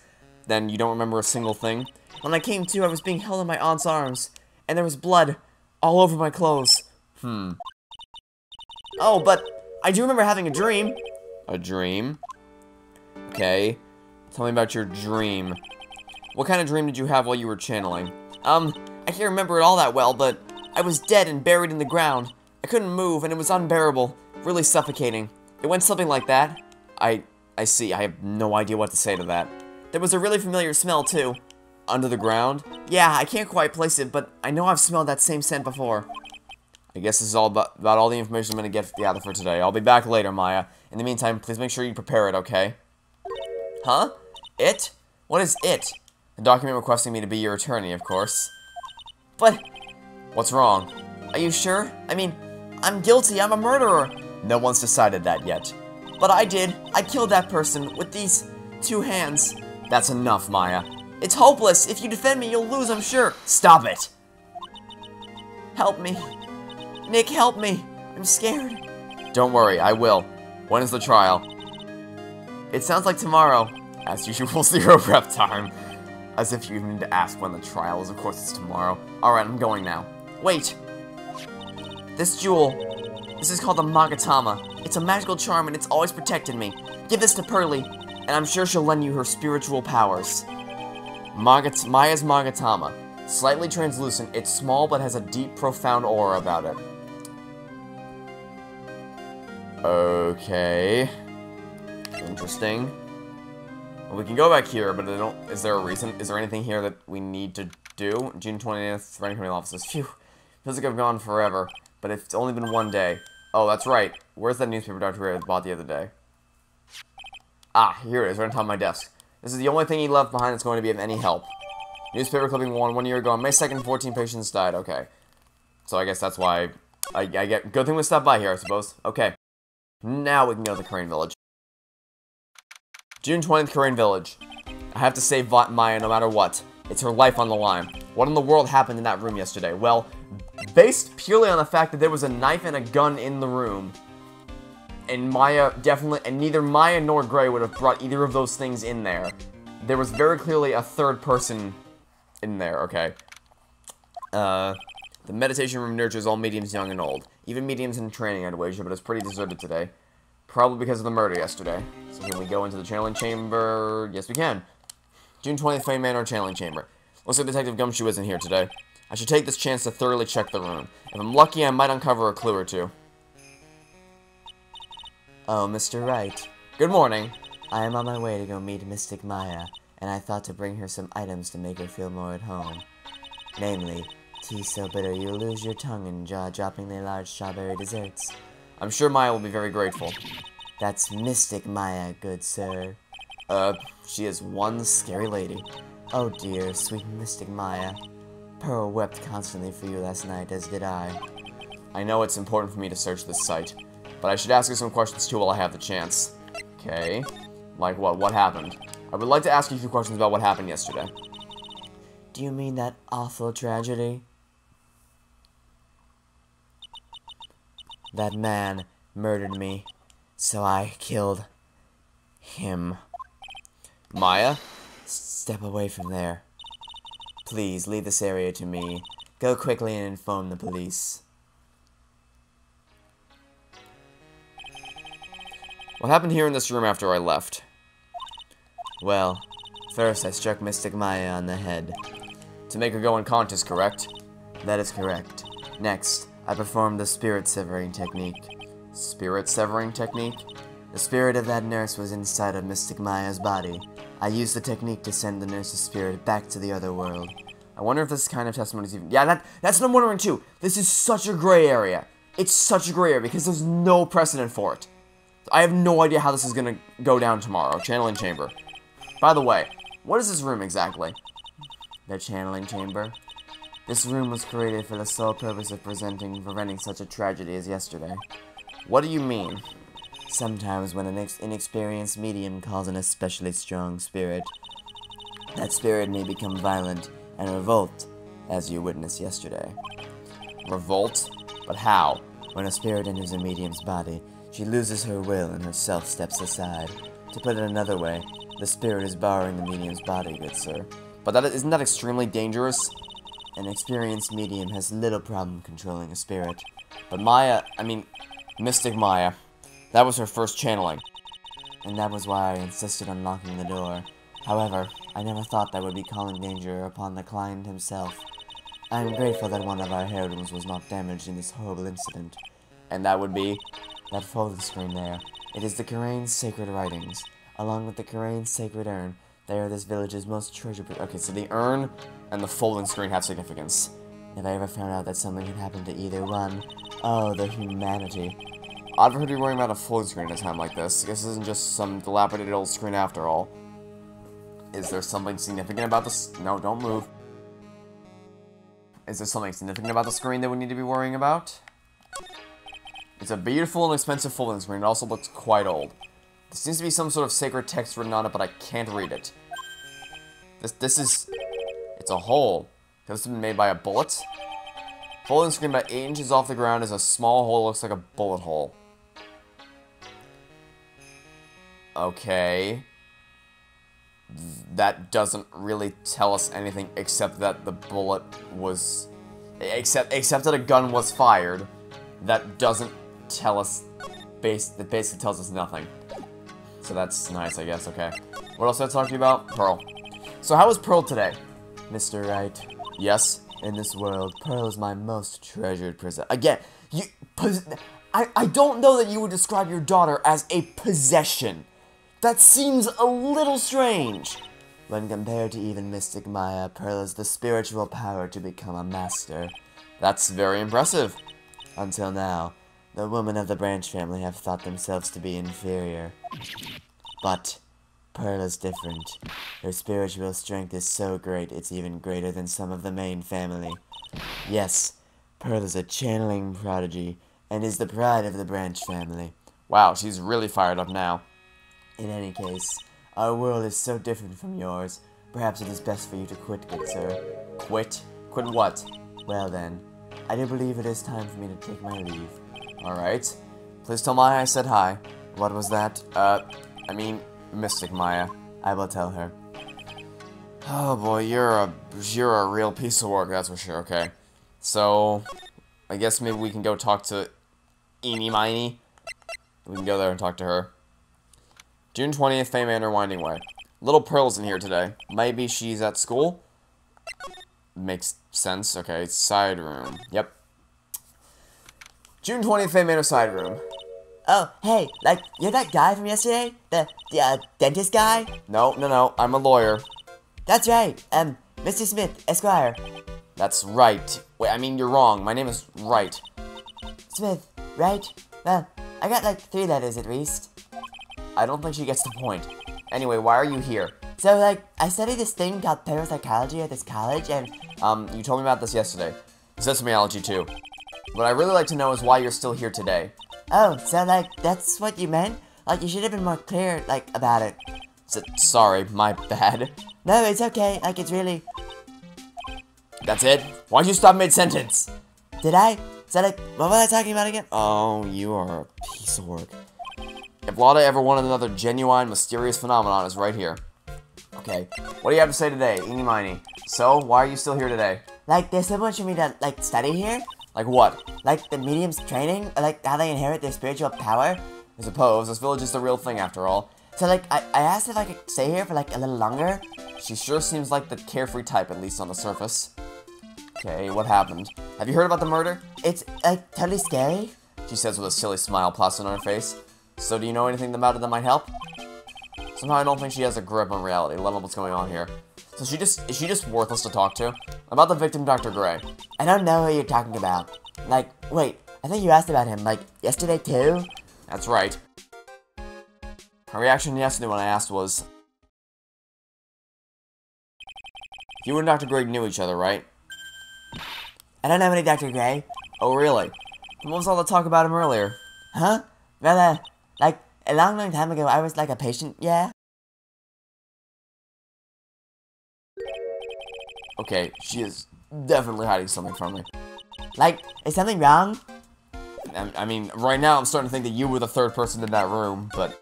Then you don't remember a single thing? When I came to, I was being held in my aunt's arms, and there was blood all over my clothes. Oh, but I do remember having a dream. A dream? Okay. Tell me about your dream. What kind of dream did you have while you were channeling? I can't remember it all that well, but I was dead and buried in the ground. I couldn't move, and it was unbearable, really suffocating. It went something like that. I see. I have no idea what to say to that. There was a really familiar smell, too. Under the ground? Yeah, I can't quite place it, but I know I've smelled that same scent before. I guess this is all about all the information I'm going to gather for today. I'll be back later, Maya. In the meantime, please make sure you prepare it, okay? Huh? It? What is it? The document requesting me to be your attorney, of course. But... What's wrong? Are you sure? I mean, I'm guilty. I'm a murderer. No one's decided that yet. But I did. I killed that person with these 2 hands. That's enough, Maya. It's hopeless. If you defend me, you'll lose, I'm sure. Stop it! Help me. Nick, help me. I'm scared. Don't worry, I will. When is the trial? It sounds like tomorrow. As usual, 0 prep time. As if you even need to ask when the trial is. Of course it's tomorrow. Alright, I'm going now. Wait. This jewel. This is called the Magatama. It's a magical charm and it's always protected me. Give this to Pearly, and I'm sure she'll lend you her spiritual powers. Maya's Magatama. Slightly translucent, it's small but has a deep, profound aura about it. Okay. Interesting. Well, we can go back here, but is there a reason? Is there anything here that we need to do? June 20th, Running Committee offices. Phew. Feels like I've gone forever, but it's only been 1 day. Oh, that's right. Where's that newspaper Dr. Ray bought the other day? Ah, here it is, right on top of my desk. This is the only thing he left behind that's going to be of any help. Newspaper clipping 1 year ago. On May 2nd, 14 patients died. Okay. So I guess that's why I get... Good thing we stopped by here, I suppose. Okay. Now we can go to the Kurain Village. June 20th, Kurain Village. I have to save Maya no matter what. It's her life on the line. What in the world happened in that room yesterday? Well, based purely on the fact that there was a knife and a gun in the room, and Maya definitely... And neither Maya nor Gray would have brought either of those things in there. There was very clearly a third person in there, okay? The meditation room nurtures all mediums young and old. Even mediums in training, I'd wager, but it's pretty deserted today. Probably because of the murder yesterday. So can we go into the channeling chamber? Yes, we can. June 20th, Fame Manor channeling chamber. Looks like Detective Gumshoe isn't here today. I should take this chance to thoroughly check the room. If I'm lucky, I might uncover a clue or two. Oh, Mr. Wright. Good morning. I am on my way to go meet Mystic Maya, and I thought to bring her some items to make her feel more at home. Namely, tea so bitter you'll lose your tongue and jaw-droppingly large strawberry desserts, I'm sure Maya will be very grateful. That's Mystic Maya, good sir. She is one scary lady. Oh dear, sweet Mystic Maya. Pearl wept constantly for you last night, as did I. I know it's important for me to search this site, but I should ask you some questions too while I have the chance. Okay. Like what? What happened? I would like to ask you a few questions about what happened yesterday. Do you mean that awful tragedy? That man murdered me, so I killed him. Maya? Step away from there. Please, leave this area to me. Go quickly and inform the police. What happened here in this room after I left? Well, first I struck Mystic Maya on the head. To make her go unconscious, correct? That is correct. Next, I performed the spirit severing technique. Spirit severing technique? The spirit of that nurse was inside of Mystic Maya's body. I used the technique to send the nurse's spirit back to the other world. I wonder if this kind of testimony is even... Yeah, that's what I'm wondering too. This is such a gray area. It's such a gray area because there's no precedent for it. I have no idea how this is going to go down tomorrow. Channeling chamber. By the way, what is this room exactly? The channeling chamber. This room was created for the sole purpose of preventing such a tragedy as yesterday. What do you mean? Sometimes when an inexperienced medium calls in a especially strong spirit, that spirit may become violent and revolt, as you witnessed yesterday. Revolt? But how? When a spirit enters a medium's body, she loses her will and herself steps aside. To put it another way, the spirit is borrowing the medium's body, good sir. But isn't that extremely dangerous? An experienced medium has little problem controlling a spirit. But Mystic Maya, that was her first channeling. And that was why I insisted on locking the door. However, I never thought that would be calling danger upon the client himself. I am grateful that one of our heroines was not damaged in this horrible incident. And that would be? That folding screen there. It is the Kurain's sacred writings. Along with the Kurain's sacred urn, they are this village's most treasured... Okay, so the urn and the folding screen have significance. If I ever found out that something had happened to either one, oh, the humanity. I've heard you worrying about a folding screen at a time like this. I guess this isn't just some dilapidated old screen after all. Is there something significant about this? No, don't move. Is there something significant about the screen that we need to be worrying about? It's a beautiful and expensive folding screen. It also looks quite old. There seems to be some sort of sacred text written on it, but I can't read it. This is... It's a hole. This has been made by a bullet. Folding screen about 8 inches off the ground is a small hole. Looks like a bullet hole. Okay. That doesn't really tell us anything except that the bullet was... Except that a gun was fired. That doesn't tell us... That basically tells us nothing. So that's nice, I guess, okay. What else did I talk to you about? Pearl. So how was Pearl today? Mr. Wright. Yes? In this world, Pearl is my most treasured possession. Again, I don't know that you would describe your daughter as a possession. That seems a little strange. When compared to even Mystic Maya, Pearl has the spiritual power to become a master. That's very impressive. Until now, the women of the branch family have thought themselves to be inferior. But Pearl is different. Her spiritual strength is so great, it's even greater than some of the main family. Yes, Pearl is a channeling prodigy, and is the pride of the branch family. Wow, she's really fired up now. In any case, our world is so different from yours. Perhaps it is best for you to quit, good sir. Quit? Quit what? Well then, I do believe it is time for me to take my leave. Alright. Please tell Maya I said hi. What was that? Mystic Maya. I will tell her. Oh boy, you're a real piece of work, that's for sure, okay. So, I guess maybe we can go talk to Eeny Miney. We can go there and talk to her. June 20th, Fey Manor, Winding Way. Little Pearl's in here today. Maybe she's at school? Makes sense, okay. Side room. Yep. June 20th, Fey Manor, side room. Oh, hey, you're that guy from yesterday? The dentist guy? No, I'm a lawyer. That's right, Mr. Smith, Esquire. That's right. Wait, you're wrong. My name is Wright. Smith, right? Well, I got like 3 letters at least. I don't think she gets the point. Anyway, why are you here? So, like, I study this thing called parapsychology at this college, and You told me about this yesterday. Seismology too. What I'd really like to know is why you're still here today. oh, so like, that's what you meant? Like, you should have been more clear, like, about it. Sorry, my bad. No, it's okay, like, it's really... That's it? Why'd you stop mid-sentence? Did I? So, like, what was I talking about again? Oh, you are a piece of work. If Lada ever wanted another genuine, mysterious phenomenon, it's right here. Okay, what do you have to say today, eeny miny? So, why are you still here today? Like, there's so much for me to, like, study here. Like what? Like, the medium's training, or, like, how they inherit their spiritual power. I suppose, this village is the real thing after all. So, like, I asked if I could stay here for, like, a little longer. She sure seems like the carefree type, at least on the surface. Okay, what happened? Have you heard about the murder? It's, like, totally scary. She says with a silly smile plastered on her face. So do you know anything about it that might help? Somehow I don't think she has a grip on reality, let alone what's going on here. So is she just worthless to talk to? About the victim, Dr. Gray. I don't know who you're talking about. Like, wait, I think you asked about him, like, yesterday too? That's right. Her reaction yesterday when I asked was... You and Dr. Gray knew each other, right? I don't know any Dr. Gray. Oh, really? Then what was all the talk about him earlier? Huh? Well, like, a long time ago, I was, like, a patient, yeah? Okay, she is definitely hiding something from me. Like, is something wrong? I mean, right now I'm starting to think that you were the third person in that room, but...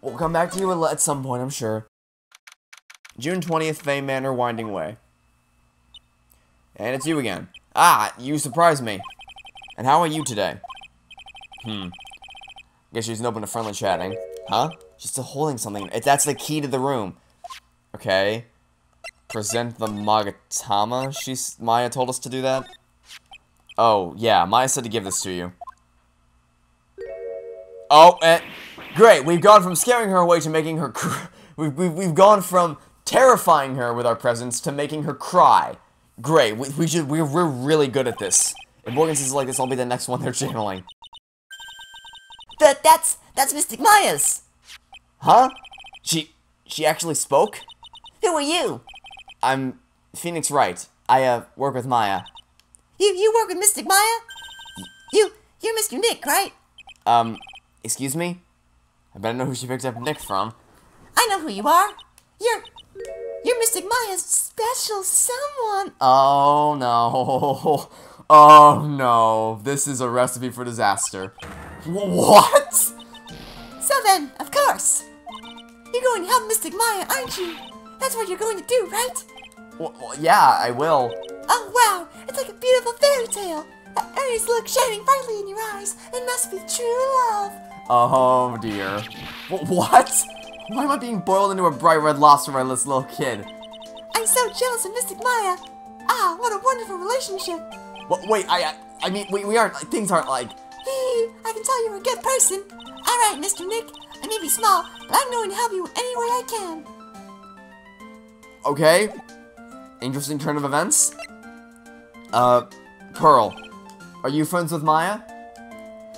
We'll come back to you at some point, I'm sure. June 20th, Fey Manor, Winding Way. And it's you again. Ah, you surprised me. And how are you today? Guess she's open to friendly chatting. Huh? She's still holding something. That's the key to the room. Okay. Present the Magatama. Maya told us to do that. Oh, yeah. Maya said to give this to you. Oh, great. We've gone from scaring her away to making her we've gone from terrifying her with our presence to making her cry. Great. We're really good at this. If Morgan says like this, I'll be the next one they're channeling. That's Mystic Maya's! Huh? She actually spoke? Who are you? I'm Phoenix Wright. I work with Maya. You work with Mystic Maya? You're Mr. Nick, right? Excuse me? I better know who she picked up Nick from. I know who you are. You're Mystic Maya's special someone. Oh no. Oh no. This is a recipe for disaster. What? So then, of course, you're going to help Mystic Maya, aren't you? That's what you're going to do, right? Well, yeah, I will. Oh wow, it's like a beautiful fairy tale. That earnest look shining brightly in your eyes. It must be true love. Oh dear. What? Why am I being boiled into a bright red lobster by this little kid? I'm so jealous of Mystic Maya. Ah, what a wonderful relationship. Wait, I mean, we aren't, things aren't like... I can tell you're a good person. Alright, Mr. Nick, I may be small, but I'm going to help you any way I can. Okay. Interesting turn of events. Pearl, are you friends with Maya?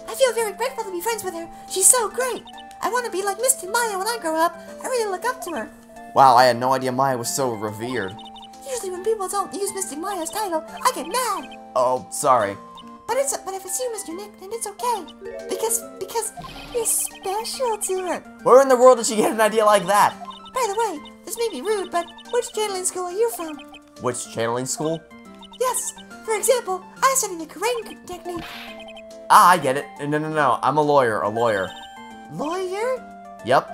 I feel very grateful to be friends with her. She's so great. I want to be like Mystic Maya when I grow up. I really look up to her. Wow, I had no idea Maya was so revered. Usually when people don't use Mystic Maya's title, I get mad. Oh, sorry. But if it's you, Mr. Nick, then it's okay. Because you're special to her. Where in the world did she get an idea like that? By the way, this may be rude, but which channeling school are you from? Which channeling school? Yes, for example, I study the Kurain technique. Ah, I get it. No, I'm a lawyer. Lawyer? Yep.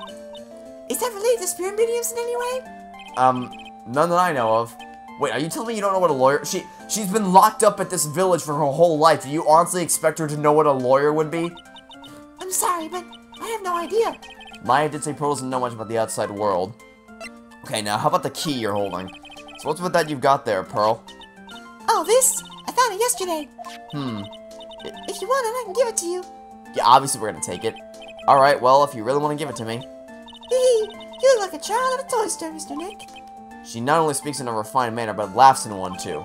Is that related to spirit mediums in any way? None that I know of. Wait, are you telling me you don't know what a lawyer... She's been locked up at this village for her whole life. Do you honestly expect her to know what a lawyer would be? I'm sorry, but I have no idea. Maya did say Pearl doesn't know much about the outside world. Okay, now how about the key you're holding? So what's with that you've got there, Pearl? Oh, this? I found it yesterday. If you want it, I can give it to you. Yeah, obviously we're gonna take it. Alright, well, if you really want to give it to me. You look like a child at a toy store, Mr. Nick. She not only speaks in a refined manner, but laughs in one, too.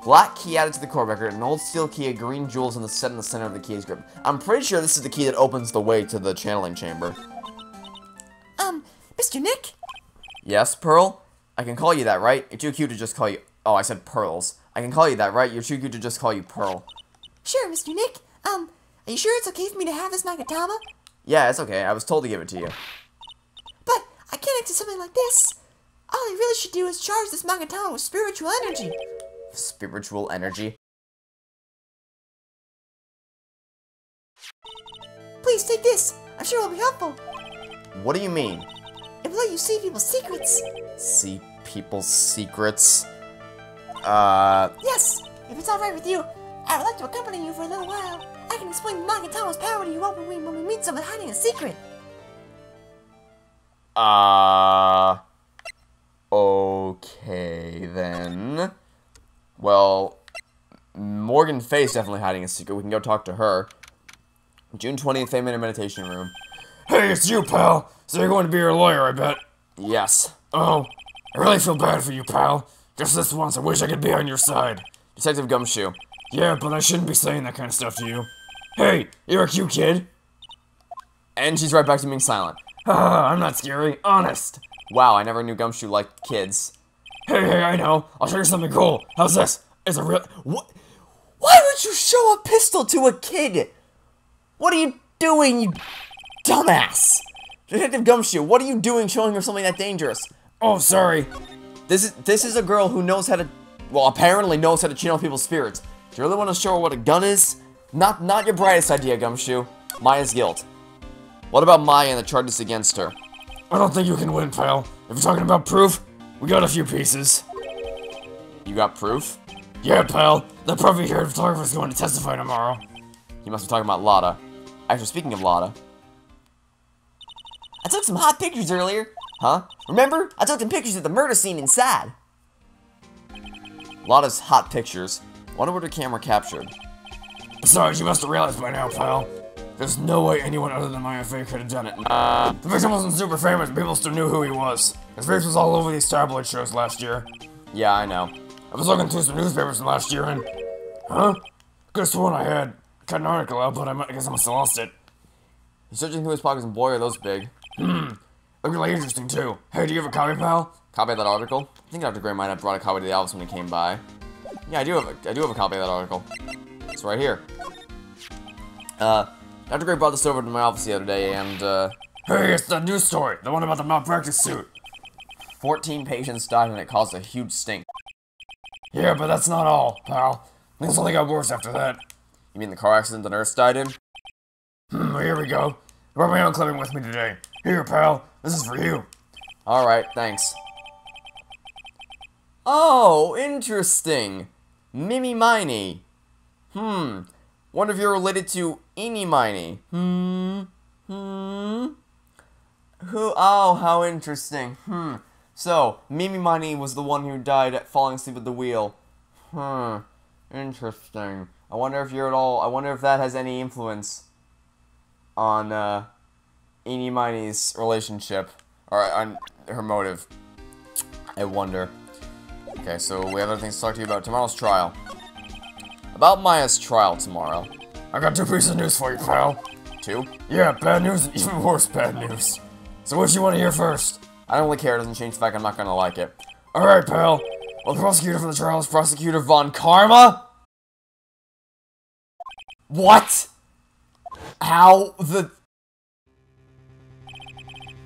Black key added to the core record, an old steel key, a green jewels set in the center of the key's grip. I'm pretty sure this is the key that opens the way to the channeling chamber. Mr. Nick? Yes, Pearl? I can call you that, right? You're too cute to just call you... Oh, I said Pearls. I can call you that, right? You're too cute to just call you Pearl. Sure, Mr. Nick. Are you sure it's okay for me to have this Magatama? Yeah, it's okay. I was told to give it to you. But I can't accept something like this. All I really should do is charge this Magatama with spiritual energy. Spiritual energy? Please take this. I'm sure it'll be helpful. What do you mean? It will let you see people's secrets. See people's secrets? Yes, if it's alright with you, I would like to accompany you for a little while. I can explain Magatama's power to you when we meet someone hiding a secret. Okay, then. Well, Morgan Fey's definitely hiding a secret. We can go talk to her. June 20th, Fey Minute Meditation Room. Hey, it's you, pal. So you're going to be your lawyer, I bet. Yes. Oh, I really feel bad for you, pal. Just this once, I wish I could be on your side. Detective Gumshoe. Yeah, but I shouldn't be saying that kind of stuff to you. Hey, you're a cute kid. And she's right back to being silent. Haha, I'm not scary, honest. Wow, I never knew Gumshoe liked kids. Hey, I know. I'll show you something cool. How's this? It's a real... What? Why would you show a pistol to a kid? What are you doing, you dumbass? Detective Gumshoe, what are you doing showing her something that dangerous? Oh, sorry. This is a girl who knows how to... Well, apparently knows how to channel people's spirits. Do you really want to show her what a gun is? Not your brightest idea, Gumshoe. Maya's guilt. What about Maya and the charges against her? I don't think you can win, pal. If you're talking about proof, we got a few pieces. You got proof? Yeah, pal. The puffy-haired photographer's going to testify tomorrow. You must be talking about Lotta. Actually, speaking of Lotta. I took some hot pictures earlier. Huh? Remember? I took some pictures of the murder scene inside. Lotta's hot pictures. Wonder what her camera captured. Besides, you must have realized by now, pal. There's no way anyone other than Maya Fey could have done it. The victim wasn't super famous, but people still knew who he was. His face was all over these tabloid shows last year. Yeah, I know. I was looking through some newspapers from last year and... Huh? Could've sworn I had cut an article out, but I guess I must have lost it. He's searching through his pockets and boy are those big. Look really interesting too. Hey, do you have a copy, pal? Copy of that article? I think Dr. Gray might have brought a copy to the office when he came by. Yeah, I do have a copy of that article. It's right here. Dr. Gray brought this over to my office the other day, and, Hey, it's that news story. The one about the malpractice suit. 14 patients died and it caused a huge stink. Yeah, but that's not all, pal. Things only got worse after that. You mean the car accident the nurse died in? Here we go. I brought my own clipping with me today. Here, pal. This is for you. Alright, thanks. Oh, interesting. Mimi Miney. Wonder if you're related to Eeny Miney. Who? Oh, how interesting. So, Mimi Miney was the one who died falling asleep at the wheel. Interesting. I wonder if you're at all... I wonder if that has any influence on, Eeny Miney's relationship. Or on her motive. I wonder. Okay, so we have other things to talk to you about. Tomorrow's trial. About Maya's trial tomorrow. I got 2 pieces of news for you, pal. 2? Yeah, bad news and even worse bad news. So what do you want to hear first? I don't really care. It doesn't change the fact I'm not gonna like it. Alright, pal. Well, the prosecutor for the trial is Prosecutor Von Karma? What? How the...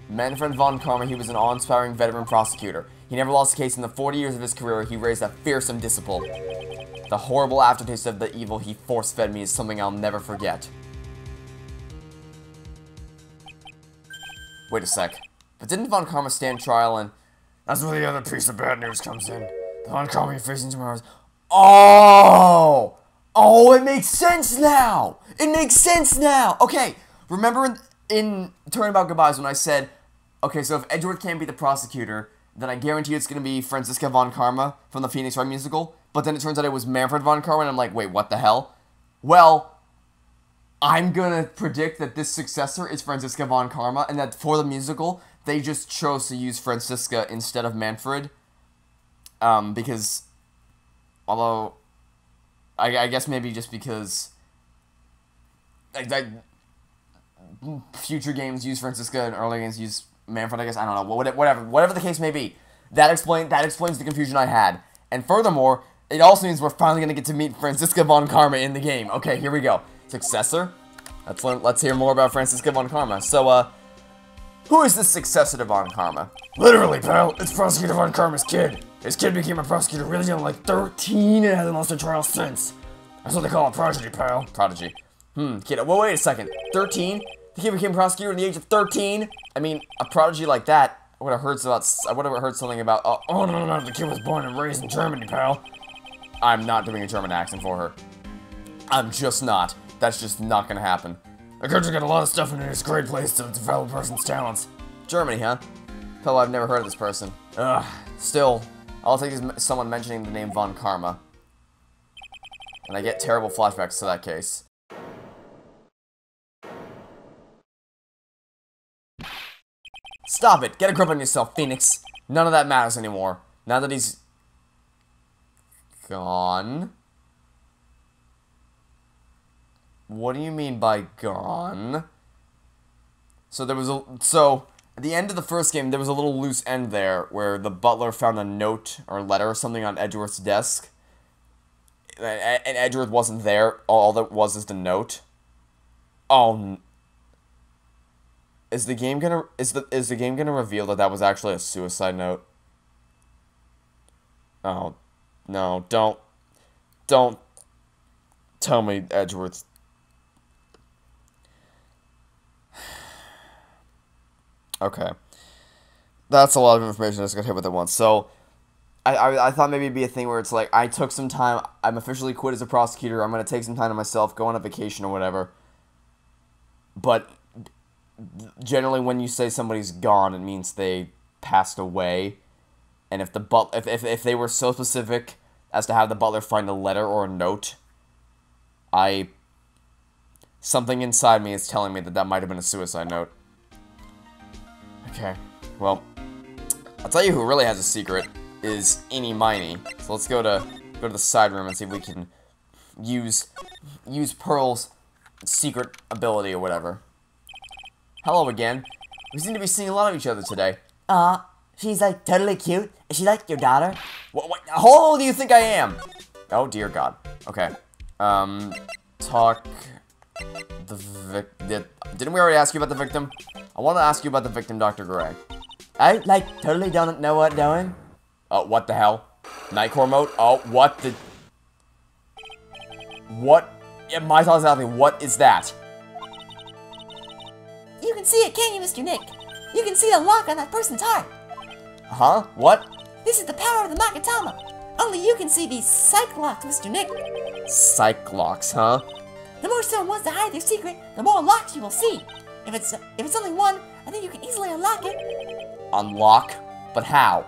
Manfred Von Karma, he was an awe-inspiring veteran prosecutor. He never lost a case in the 40 years of his career. He raised a fearsome disciple. The horrible aftertaste of the evil he force-fed me is something I'll never forget. Wait a sec. But didn't Von Karma stand trial and... That's where the other piece of bad news comes in. The Von Karma you're facing tomorrow is... Oh! Oh, it makes sense now! It makes sense now! Okay, remember in Turnabout Goodbyes when I said, okay, so if Edgeworth can't be the prosecutor, then I guarantee it's going to be Franziska Von Karma from the Phoenix Wright musical, but then it turns out it was Manfred Von Karma, and I'm like, wait, what the hell? Well, I'm going to predict that this successor is Franziska Von Karma, and that for the musical, they just chose to use Franziska instead of Manfred, because, although, I guess maybe just because like future games use Francisca and early games use Manfred, I guess. I don't know. Whatever the case may be. That explains the confusion I had. And furthermore, it also means we're finally going to get to meet Francisca von Karma in the game. Okay, here we go. Successor? Let's hear more about Francisca von Karma. So, who is this successor to von Karma? Literally, pal, it's Prosecutor von Karma's kid. His kid became a prosecutor really young, like 13, and hasn't lost a trial since. That's what they call a prodigy, pal. Prodigy. Kid, well, wait a second. 13? The kid became prosecutor at the age of 13? I mean, a prodigy like that, I would have heard something about, oh, no, the kid was born and raised in Germany, pal. I'm not doing a German accent for her. I'm just not. That's just not gonna happen. The country got a lot of stuff in it. It's a great place to develop a person's talents. Germany, huh? Fellow, I've never heard of this person. Still, all it takes is someone mentioning the name von Karma. And I get terrible flashbacks to that case. Stop it! Get a grip on yourself, Phoenix! None of that matters anymore. Now that he's gone. What do you mean by gone? So at the end of the first game, there was a little loose end there where the butler found a note or letter or something on Edgeworth's desk. And Edgeworth wasn't there. All that was is the note. Oh. Is the game gonna reveal that was actually a suicide note? Oh. No, don't tell me Edgeworth. Okay. That's a lot of information I just got hit with at once. So, I thought maybe it'd be a thing where it's like, I took some time, I'm officially quit as a prosecutor, I'm going to take some time to myself, go on a vacation or whatever. But, generally when you say somebody's gone, it means they passed away. And if if they were so specific as to have the butler find a letter or a note, something inside me is telling me that might have been a suicide note. Okay, well, I'll tell you who really has a secret is Eeny Miny. So let's go to the side room and see if we can use Pearl's secret ability or whatever. Hello again. We seem to be seeing a lot of each other today. She's like totally cute. Is she like your daughter? What, how old do you think I am? Oh dear God. Okay. Didn't we already ask you about the victim? I want to ask you about the victim, Dr. Gray. I like totally don't know what doing. Oh, what the hell? Nightcore mode? Oh, what the? What? Yeah, my thoughts exactly. What is that? You can see it, can't you, Mr. Nick? You can see the lock on that person's heart. Huh? What? This is the power of the Magatama. Only you can see these psych locks, Mr. Nick. Psych locks, huh? The more someone wants to hide their secret, the more locks you will see. If it's only one, I think you can easily unlock it. Unlock? But how?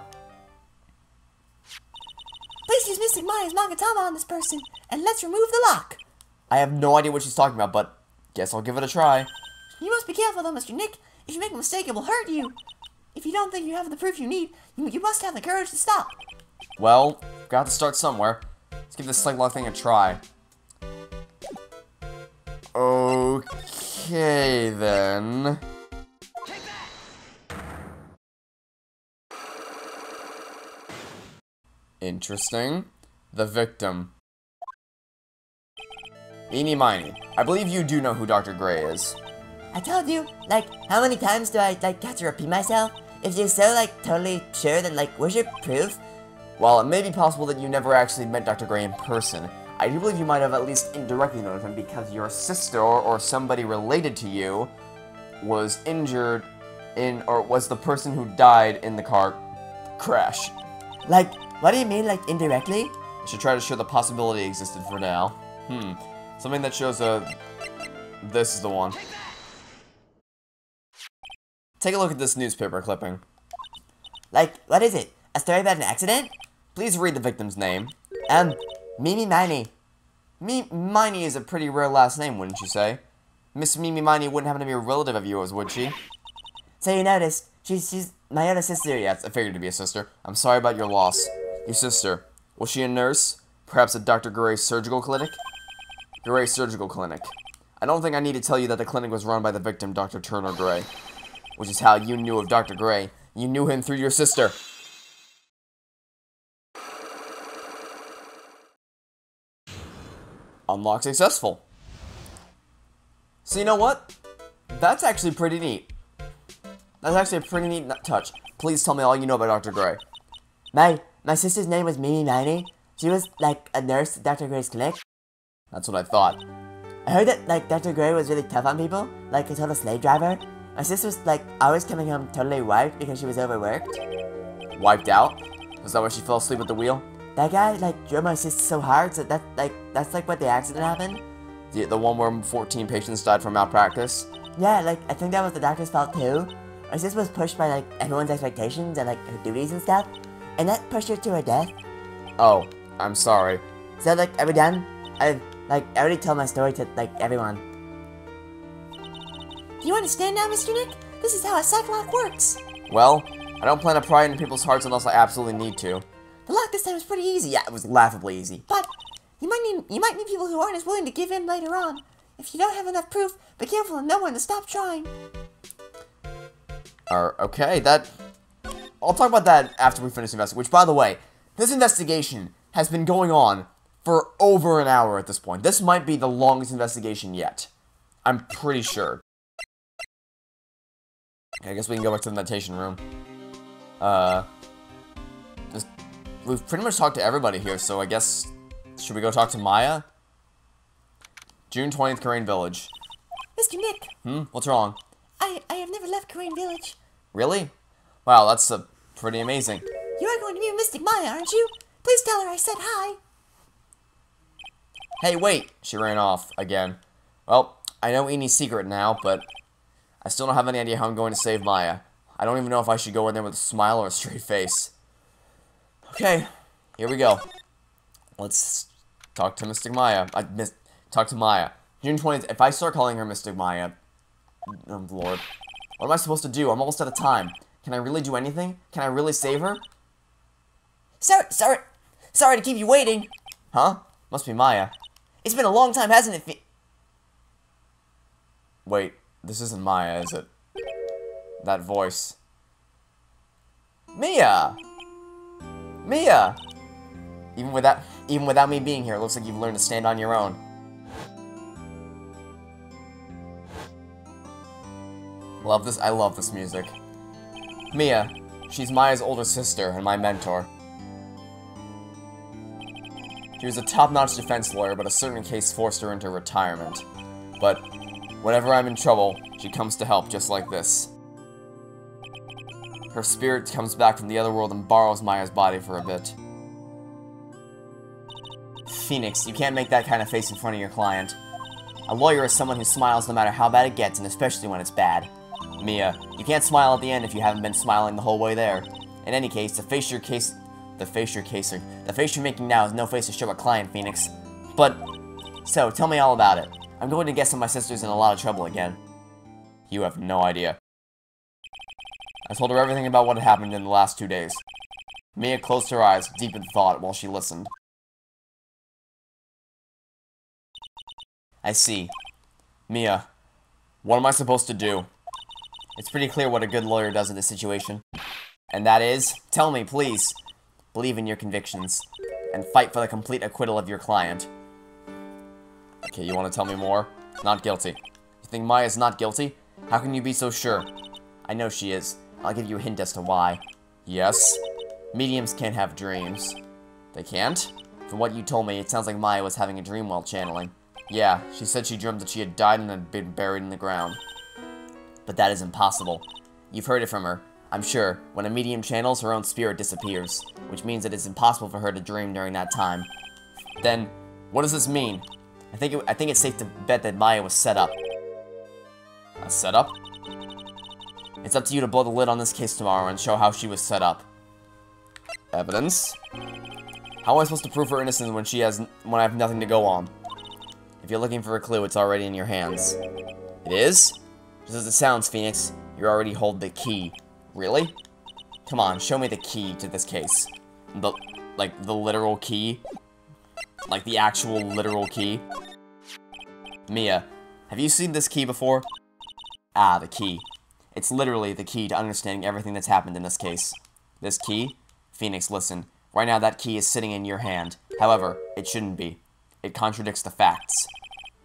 Please use Mystic Maya's Magatama on this person, and let's remove the lock. I have no idea what she's talking about, but guess I'll give it a try. You must be careful though, Mr. Nick. If you make a mistake, it will hurt you. If you don't think you have the proof you need, you must have the courage to stop. Well, got to start somewhere. Let's give this psych lock thing a try. Okay, then. Interesting. The victim. Eeny Miny. I believe you do know who Dr. Gray is. I told you, like, how many times do I, like, have to repeat myself? If you're so, like, totally sure, then, like, where's your proof? While it may be possible that you never actually met Dr. Gray in person, I do believe you might have at least indirectly known of him because your sister or somebody related to you was injured or was the person who died in the car crash. Like, what do you mean, like, indirectly? I should try to show the possibility existed for now. Something that shows this is the one. Take a look at this newspaper clipping. Like, what is it? A story about an accident? Please read the victim's name. Mimi Miny. Miny is a pretty rare last name, wouldn't you say? Miss Mimi Miny wouldn't happen to be a relative of yours, would she? So you noticed, she's my other sister. Yes, I figured to be a sister. I'm sorry about your loss. Your sister, was she a nurse? Perhaps at Dr. Gray's surgical clinic? Gray's surgical clinic. I don't think I need to tell you that the clinic was run by the victim, Dr. Turner Gray. Which is how you knew of Dr. Gray. You knew him through your sister. Unlock successful. So you know what? That's actually pretty neat. That's actually a pretty neat touch. Please tell me all you know about Dr. Gray. My sister's name was Mimi Miney. She was, like, a nurse at Dr. Gray's clinic. That's what I thought. I heard that, like, Dr. Gray was really tough on people, like a total slave driver. My sister's, like, always coming home totally wiped because she was overworked. Wiped out? Was that why she fell asleep at the wheel? That guy, like, drove my sister so hard, so that's, like, what the accident happened. The one where 14 patients died from malpractice? Yeah, like, I think that was the doctor's fault, too. My sister was pushed by, like, everyone's expectations and, like, her duties and stuff, and that pushed her to her death. Oh, I'm sorry. So, like, are we done? I already told my story to, like, everyone. Do you understand now, Mr. Nick? This is how a psych lock works. Well, I don't plan to pry into people's hearts unless I absolutely need to. The lock this time was pretty easy. Yeah, it was laughably easy. But you might need people who aren't as willing to give in later on. If you don't have enough proof, be careful and know when to stop trying. Okay, I'll talk about that after we finish the investigation. Which, by the way, this investigation has been going on for over an hour at this point. This might be the longest investigation yet. I'm pretty sure. Okay, I guess we can go back to the meditation room. We've pretty much talked to everybody here, so I guess... Should we go talk to Maya? June 20th, Kurain Village. Mr. Nick. What's wrong? I have never left Kurain Village. Really? Wow, that's pretty amazing. You are going to be with Mystic Maya, aren't you? Please tell her I said hi. Hey, wait! She ran off, again. Well, I know Eni's secret now, but I still don't have any idea how I'm going to save Maya. I don't even know if I should go in there with a smile or a straight face. Okay, here we go. Let's talk to Mystic Maya. Talk to Maya. June 20th, if I start calling her Mystic Maya... Oh, Lord. What am I supposed to do? I'm almost out of time. Can I really do anything? Can I really save her? Sorry to keep you waiting. Huh? Must be Maya. It's been a long time, hasn't it? Wait, this isn't Maya, is it? That voice. Mia! Mia! Even without me being here, it looks like you've learned to stand on your own. I love this music. Mia. She's Maya's older sister and my mentor. She was a top-notch defense lawyer, but a certain case forced her into retirement. But whenever I'm in trouble, she comes to help just like this. Her spirit comes back from the other world and borrows Maya's body for a bit. Phoenix, you can't make that kind of face in front of your client. A lawyer is someone who smiles no matter how bad it gets, and especially when it's bad. Mia, you can't smile at the end if you haven't been smiling the whole way there. In any case, the face you're making now is no face to show a client, Phoenix. So, tell me all about it. I'm going to guess that my sister's in a lot of trouble again. You have no idea. I told her everything about what had happened in the last 2 days. Mia closed her eyes, deep in thought, while she listened. I see. Mia, what am I supposed to do? It's pretty clear what a good lawyer does in this situation. And that is, tell me, please. Believe in your convictions, and fight for the complete acquittal of your client. Okay, you want to tell me more? Not guilty. You think Maya's not guilty? How can you be so sure? I know she is. I'll give you a hint as to why. Yes? Mediums can't have dreams. They can't? From what you told me, it sounds like Maya was having a dream while channeling. Yeah, she said she dreamt that she had died and had been buried in the ground. But that is impossible. You've heard it from her. I'm sure, when a medium channels, her own spirit disappears, which means it is impossible for her to dream during that time. Then, what does this mean? I think it's safe to bet that Maya was set up. A setup? It's up to you to blow the lid on this case tomorrow and show how she was set up. Evidence? How am I supposed to prove her innocence when I have nothing to go on? If you're looking for a clue, it's already in your hands. It is? Just as it sounds, Phoenix. You already hold the key. Really? Come on, show me the key to this case. The literal key? Like the actual literal key. Mia, have you seen this key before? Ah, the key. It's literally the key to understanding everything that's happened in this case. This key? Phoenix, listen. Right now that key is sitting in your hand. However, it shouldn't be. It contradicts the facts.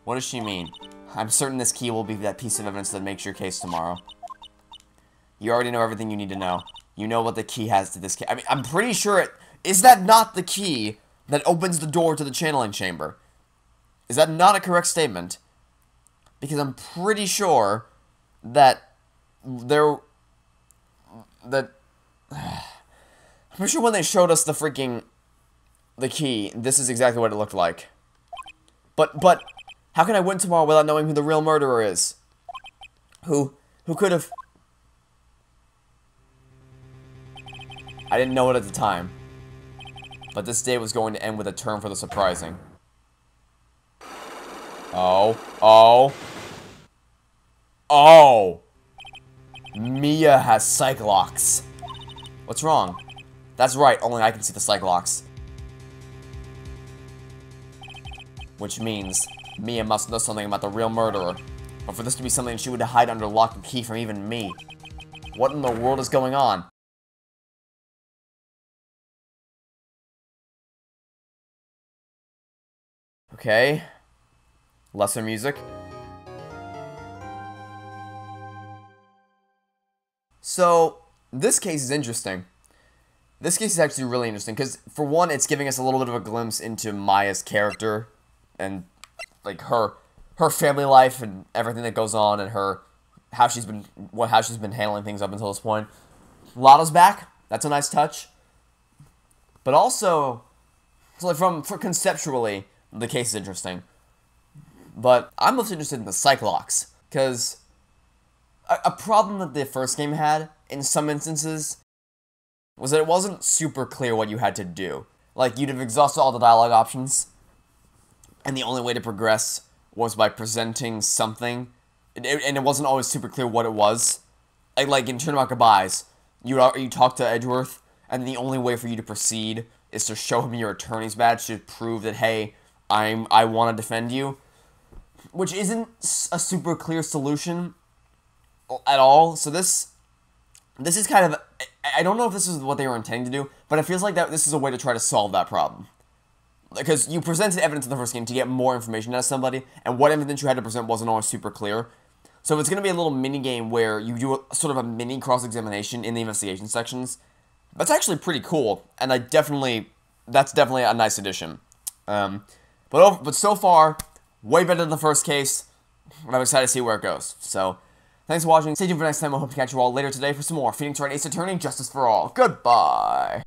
What does she mean? I'm certain this key will be that piece of evidence that makes your case tomorrow. You already know everything you need to know. You know what the key has to this case. I mean, I'm pretty sure it... Is that not the key that opens the door to the channeling chamber? Is that not a correct statement? Because I'm pretty sure that I'm pretty sure when they showed us the key, this is exactly what it looked like. But, how can I win tomorrow without knowing who the real murderer is? Who could have... I didn't know it at the time. But this day was going to end with a turn for the surprising. Oh. Mia has psych locks. What's wrong? That's right, only I can see the psych locks. Which means Mia must know something about the real murderer. But for this to be something she would hide under lock and key from even me. What in the world is going on? Okay. Lesser music. So, this case is interesting. This case is actually really interesting, because, for one, it's giving us a little bit of a glimpse into Maya's character, and, like, her family life, and everything that goes on, and how she's been handling things up until this point. Lotto's back. That's a nice touch. But also, so like for conceptually, the case is interesting. But I'm most interested in the psych locks, because a problem that the first game had, in some instances, was that it wasn't super clear what you had to do. Like, you'd have exhausted all the dialogue options, and the only way to progress was by presenting something, and it wasn't always super clear what it was. Like in Turnabout Goodbyes, you talk to Edgeworth, and the only way for you to proceed is to show him your attorney's badge to prove that, hey, I want to defend you. Which isn't a super clear solution at all. So this is kind of... I don't know if this is what they were intending to do, but it feels like that this is a way to try to solve that problem. Because you presented evidence in the first game to get more information out of somebody, and what evidence you had to present wasn't always super clear. So it's going to be a little mini-game where you do sort of a mini cross-examination in the investigation sections. That's actually pretty cool, and that's definitely a nice addition. But so far, way better than the first case, and I'm excited to see where it goes. So, thanks for watching. Stay tuned for next time. I hope to catch you all later today for some more Phoenix Wright Ace Attorney Justice for All. Goodbye!